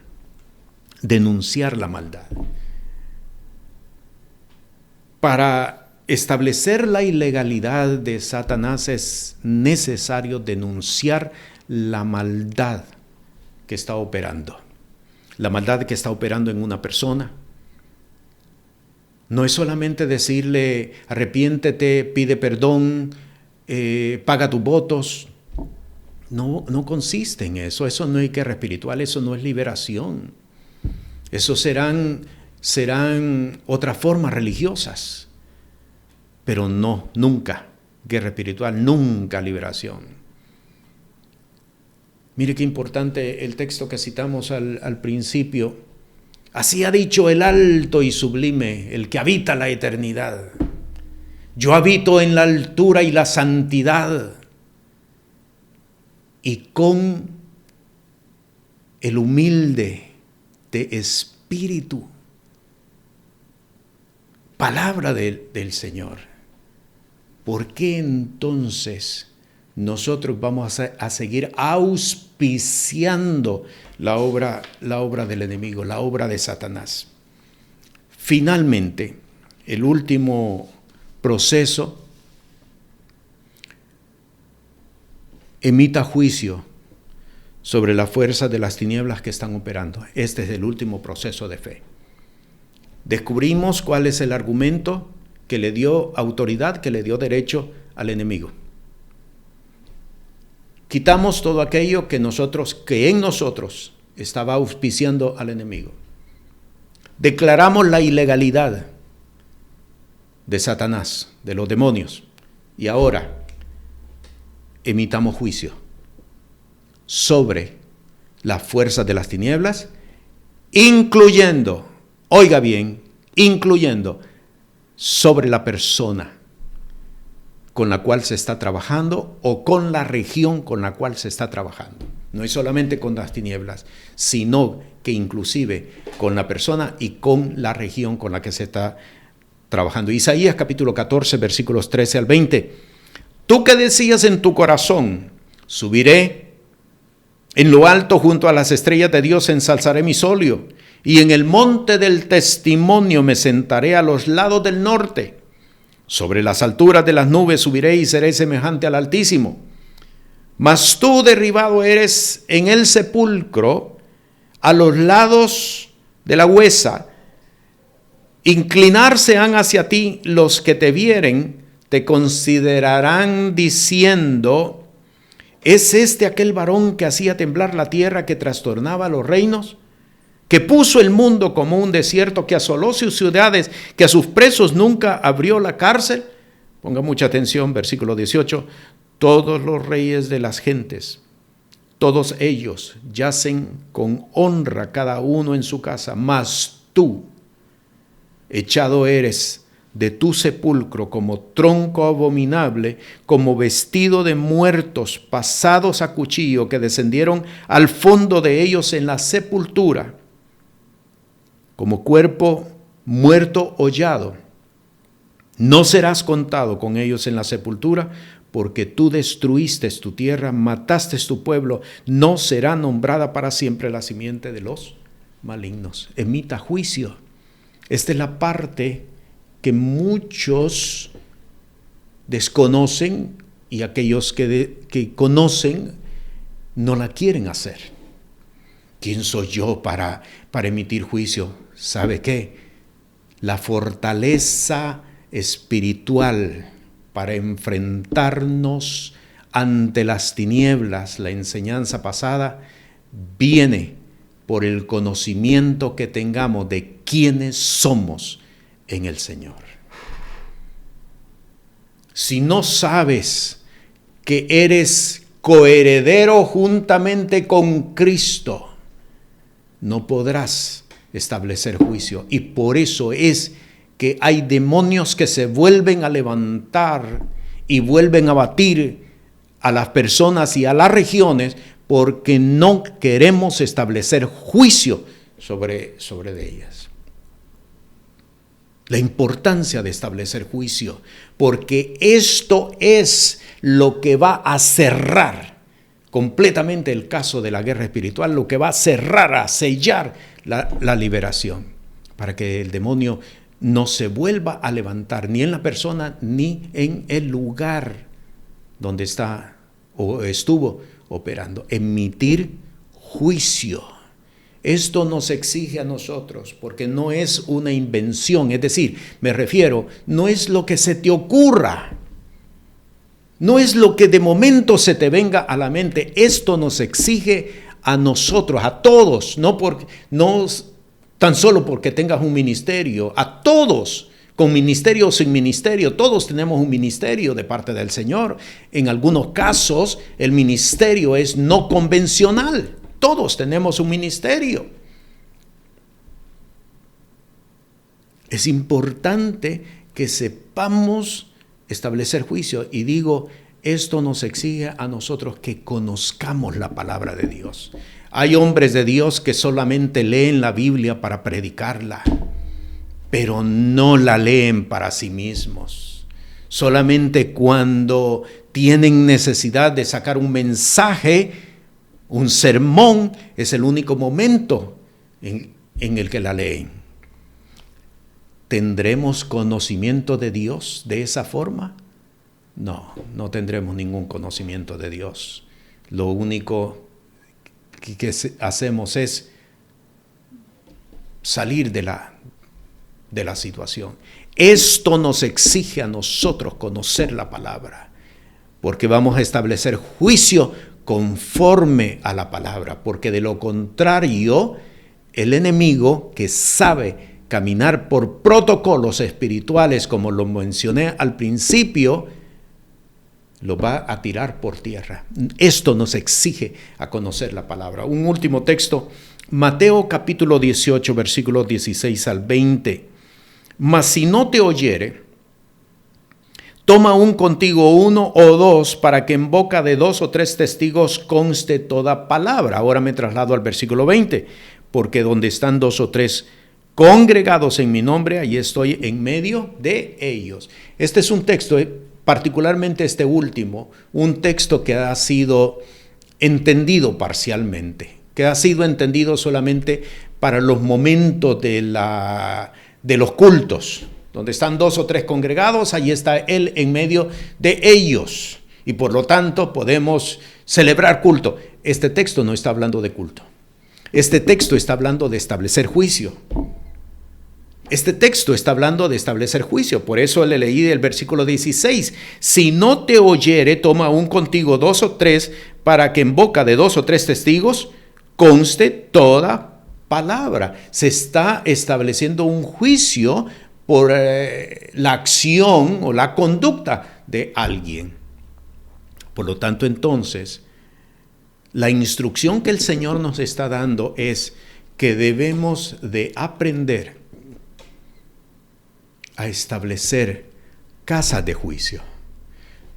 S1: Denunciar la maldad. Para establecer la ilegalidad de Satanás es necesario denunciar la maldad que está operando. La maldad que está operando en una persona. No es solamente decirle arrepiéntete, pide perdón, paga tus votos. No consiste en eso. Eso no hay guerra espiritual, eso no es liberación. Eso serán otras formas religiosas. Pero no, nunca guerra espiritual, nunca liberación. Mire qué importante el texto que citamos al principio. Así ha dicho el alto y sublime, el que habita la eternidad. Yo habito en la altura y la santidad, y con el humilde de espíritu. Palabra del Señor. ¿Por qué entonces nosotros vamos a seguir auspiciando la obra del enemigo, la obra de Satanás? Finalmente, el último proceso, emita juicio sobre la fuerza de las tinieblas que están operando. Este es el último proceso de fe. Descubrimos cuál es el argumento que le dio autoridad, que le dio derecho al enemigo. Quitamos todo aquello que en nosotros estaba auspiciando al enemigo. Declaramos la ilegalidad de Satanás, de los demonios, y ahora emitamos juicio sobre las fuerzas de las tinieblas, incluyendo, oiga bien, incluyendo sobre la persona con la cual se está trabajando o con la región con la cual se está trabajando. No es solamente con las tinieblas, sino que inclusive con la persona y con la región con la que se está trabajando. Isaías capítulo 14, versículos 13 al 20. Tú que decías en tu corazón, subiré en lo alto junto a las estrellas de Dios, ensalzaré mi solio, y en el monte del testimonio me sentaré a los lados del norte. Sobre las alturas de las nubes subiré y seré semejante al Altísimo. Mas tú derribado eres en el sepulcro, a los lados de la huesa. Inclinarse han hacia ti los que te vieren, te considerarán diciendo, ¿es este aquel varón que hacía temblar la tierra, que trastornaba los reinos? Que puso el mundo como un desierto, que asoló sus ciudades, que a sus presos nunca abrió la cárcel. Ponga mucha atención, versículo 18. Todos los reyes de las gentes, todos ellos yacen con honra, cada uno en su casa. Mas tú echado eres de tu sepulcro como tronco abominable, como vestido de muertos pasados a cuchillo que descendieron al fondo de ellos en la sepultura, como cuerpo muerto hollado. No serás contado con ellos en la sepultura, porque tú destruiste tu tierra, mataste tu pueblo, no será nombrada para siempre la simiente de los malignos. Emita juicio. Esta es la parte que muchos desconocen y aquellos que conocen no la quieren hacer. ¿Quién soy yo para emitir juicio? ¿Sabe qué? La fortaleza espiritual para enfrentarnos ante las tinieblas, la enseñanza pasada, viene por el conocimiento que tengamos de quiénes somos en el Señor. Si no sabes que eres coheredero juntamente con Cristo, no podrás establecer juicio. Y por eso es que hay demonios que se vuelven a levantar y vuelven a batir a las personas y a las regiones porque no queremos establecer juicio sobre de ellas. La importancia de establecer juicio, porque esto es lo que va a cerrar completamente el caso de la guerra espiritual, lo que va a cerrar, a sellar la liberación, para que el demonio no se vuelva a levantar ni en la persona ni en el lugar donde está o estuvo operando. Emitir juicio. Esto nos exige a nosotros porque no es una invención, es decir, me refiero, no es lo que se te ocurra, no es lo que de momento se te venga a la mente. Esto nos exige a nosotros, a todos, no tan solo porque tengas un ministerio, a todos, con ministerio o sin ministerio, todos tenemos un ministerio de parte del Señor. En algunos casos, el ministerio es no convencional. Todos tenemos un ministerio. Es importante que sepamos establecer juicio. Y digo, esto nos exige a nosotros que conozcamos la palabra de Dios. Hay hombres de Dios que solamente leen la Biblia para predicarla, pero no la leen para sí mismos. Solamente cuando tienen necesidad de sacar un mensaje, un sermón, es el único momento en el que la leen. ¿Tendremos conocimiento de Dios de esa forma? No, no tendremos ningún conocimiento de Dios. Lo único que hacemos es salir de la situación. Esto nos exige a nosotros conocer la palabra, porque vamos a establecer juicio conforme a la palabra, porque de lo contrario, el enemigo que sabe caminar por protocolos espirituales, como lo mencioné al principio, lo va a tirar por tierra. Esto nos exige a conocer la palabra. Un último texto, Mateo capítulo 18, versículos 16 al 20. Mas si no te oyere, toma aún contigo 1 o 2, para que en boca de 2 o 3 testigos conste toda palabra. Ahora me traslado al versículo 20, porque donde están 2 o 3 congregados en mi nombre, allí estoy en medio de ellos. Este es un texto, particularmente este último, un texto que ha sido entendido parcialmente, que ha sido entendido solamente para los momentos de los cultos, donde están 2 o 3 congregados, allí está Él en medio de ellos, y por lo tanto podemos celebrar culto. Este texto no está hablando de culto. Este texto está hablando de establecer juicio. Este texto está hablando de establecer juicio. Por eso le leí del versículo 16. Si no te oyere, toma aún contigo 2 o 3, para que en boca de 2 o 3 testigos conste toda palabra. Se está estableciendo un juicio por la acción o la conducta de alguien. Por lo tanto, entonces, la instrucción que el Señor nos está dando es que debemos de aprender a establecer casas de juicio.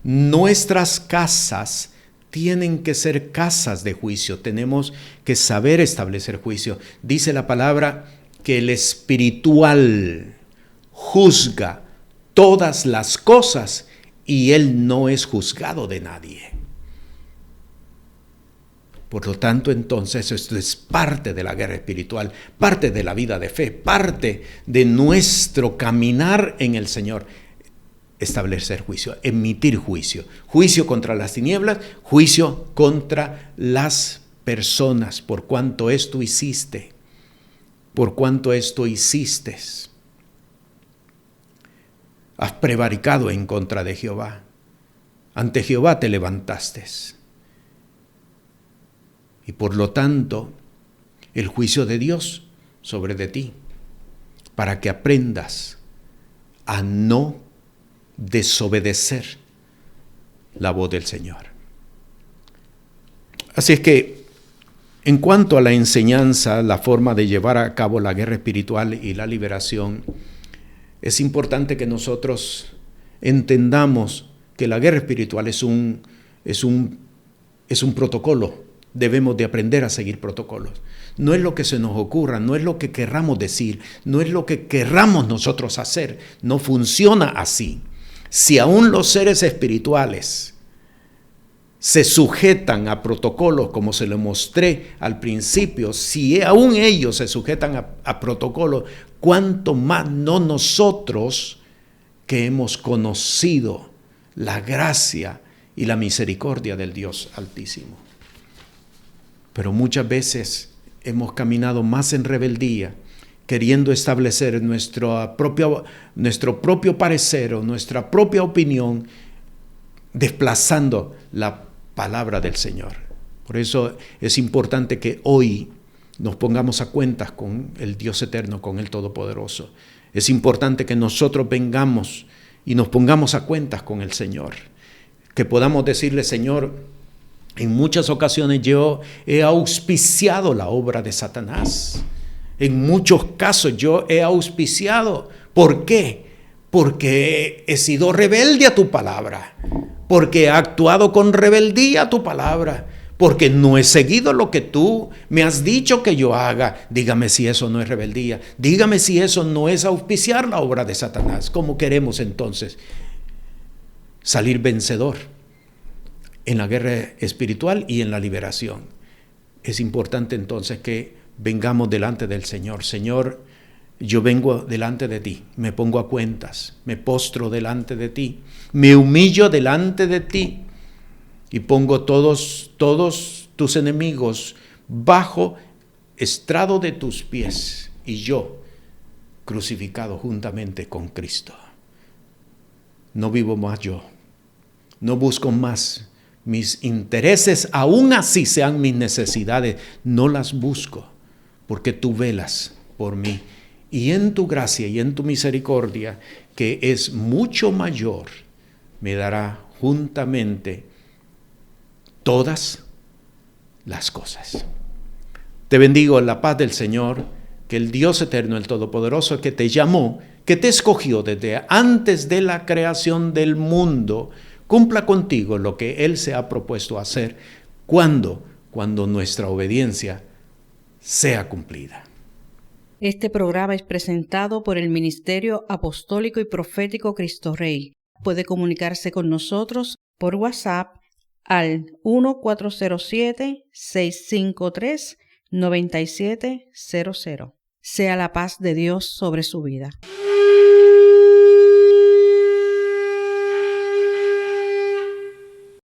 S1: Nuestras casas tienen que ser casas de juicio. Tenemos que saber establecer juicio. Dice la palabra que el espiritual juzga todas las cosas y él no es juzgado de nadie. Por lo tanto, entonces, esto es parte de la guerra espiritual, parte de la vida de fe, parte de nuestro caminar en el Señor. Establecer juicio, emitir juicio. Juicio contra las tinieblas, juicio contra las personas, por cuanto esto hiciste, por cuanto esto hiciste. Has prevaricado en contra de Jehová. Ante Jehová te levantaste. Y por lo tanto, el juicio de Dios sobre de ti, para que aprendas a no desobedecer la voz del Señor. Así es que, en cuanto a la enseñanza, la forma de llevar a cabo la guerra espiritual y la liberación, es importante que nosotros entendamos que la guerra espiritual es un protocolo. Debemos de aprender a seguir protocolos. No es lo que se nos ocurra, no es lo que querramos decir, no es lo que querramos nosotros hacer. No funciona así. Si aún los seres espirituales se sujetan a protocolos, como se lo mostré al principio, si aún ellos se sujetan a protocolos, ¿cuánto más no nosotros que hemos conocido la gracia y la misericordia del Dios Altísimo? Pero muchas veces hemos caminado más en rebeldía, queriendo establecer nuestro propio parecer o nuestra propia opinión, desplazando la palabra del Señor. Por eso es importante que hoy nos pongamos a cuentas con el Dios eterno, con el Todopoderoso. Es importante que nosotros vengamos y nos pongamos a cuentas con el Señor. Que podamos decirle: Señor, en muchas ocasiones yo he auspiciado la obra de Satanás. En muchos casos yo he auspiciado. ¿Por qué? Porque he sido rebelde a tu palabra. Porque he actuado con rebeldía a tu palabra. Porque no he seguido lo que tú me has dicho que yo haga. Dígame si eso no es rebeldía. Dígame si eso no es auspiciar la obra de Satanás. ¿Cómo queremos entonces salir vencedor en la guerra espiritual y en la liberación? Es importante entonces que vengamos delante del Señor. Señor, yo vengo delante de ti, me pongo a cuentas, me postro delante de ti, me humillo delante de ti y pongo todos tus enemigos bajo estrado de tus pies y yo crucificado juntamente con Cristo. No vivo más yo, no busco más mis intereses, aún así sean mis necesidades, no las busco, porque tú velas por mí. Y en tu gracia y en tu misericordia, que es mucho mayor, me dará juntamente todas las cosas. Te bendigo en la paz del Señor, que el Dios eterno, el Todopoderoso, que te llamó, que te escogió desde antes de la creación del mundo, cumpla contigo lo que Él se ha propuesto hacer. ¿Cuándo? Cuando nuestra obediencia sea cumplida.
S2: Este programa es presentado por el Ministerio Apostólico y Profético Cristo Rey. Puede comunicarse con nosotros por WhatsApp al 1407-653-9700. Sea la paz de Dios sobre su vida.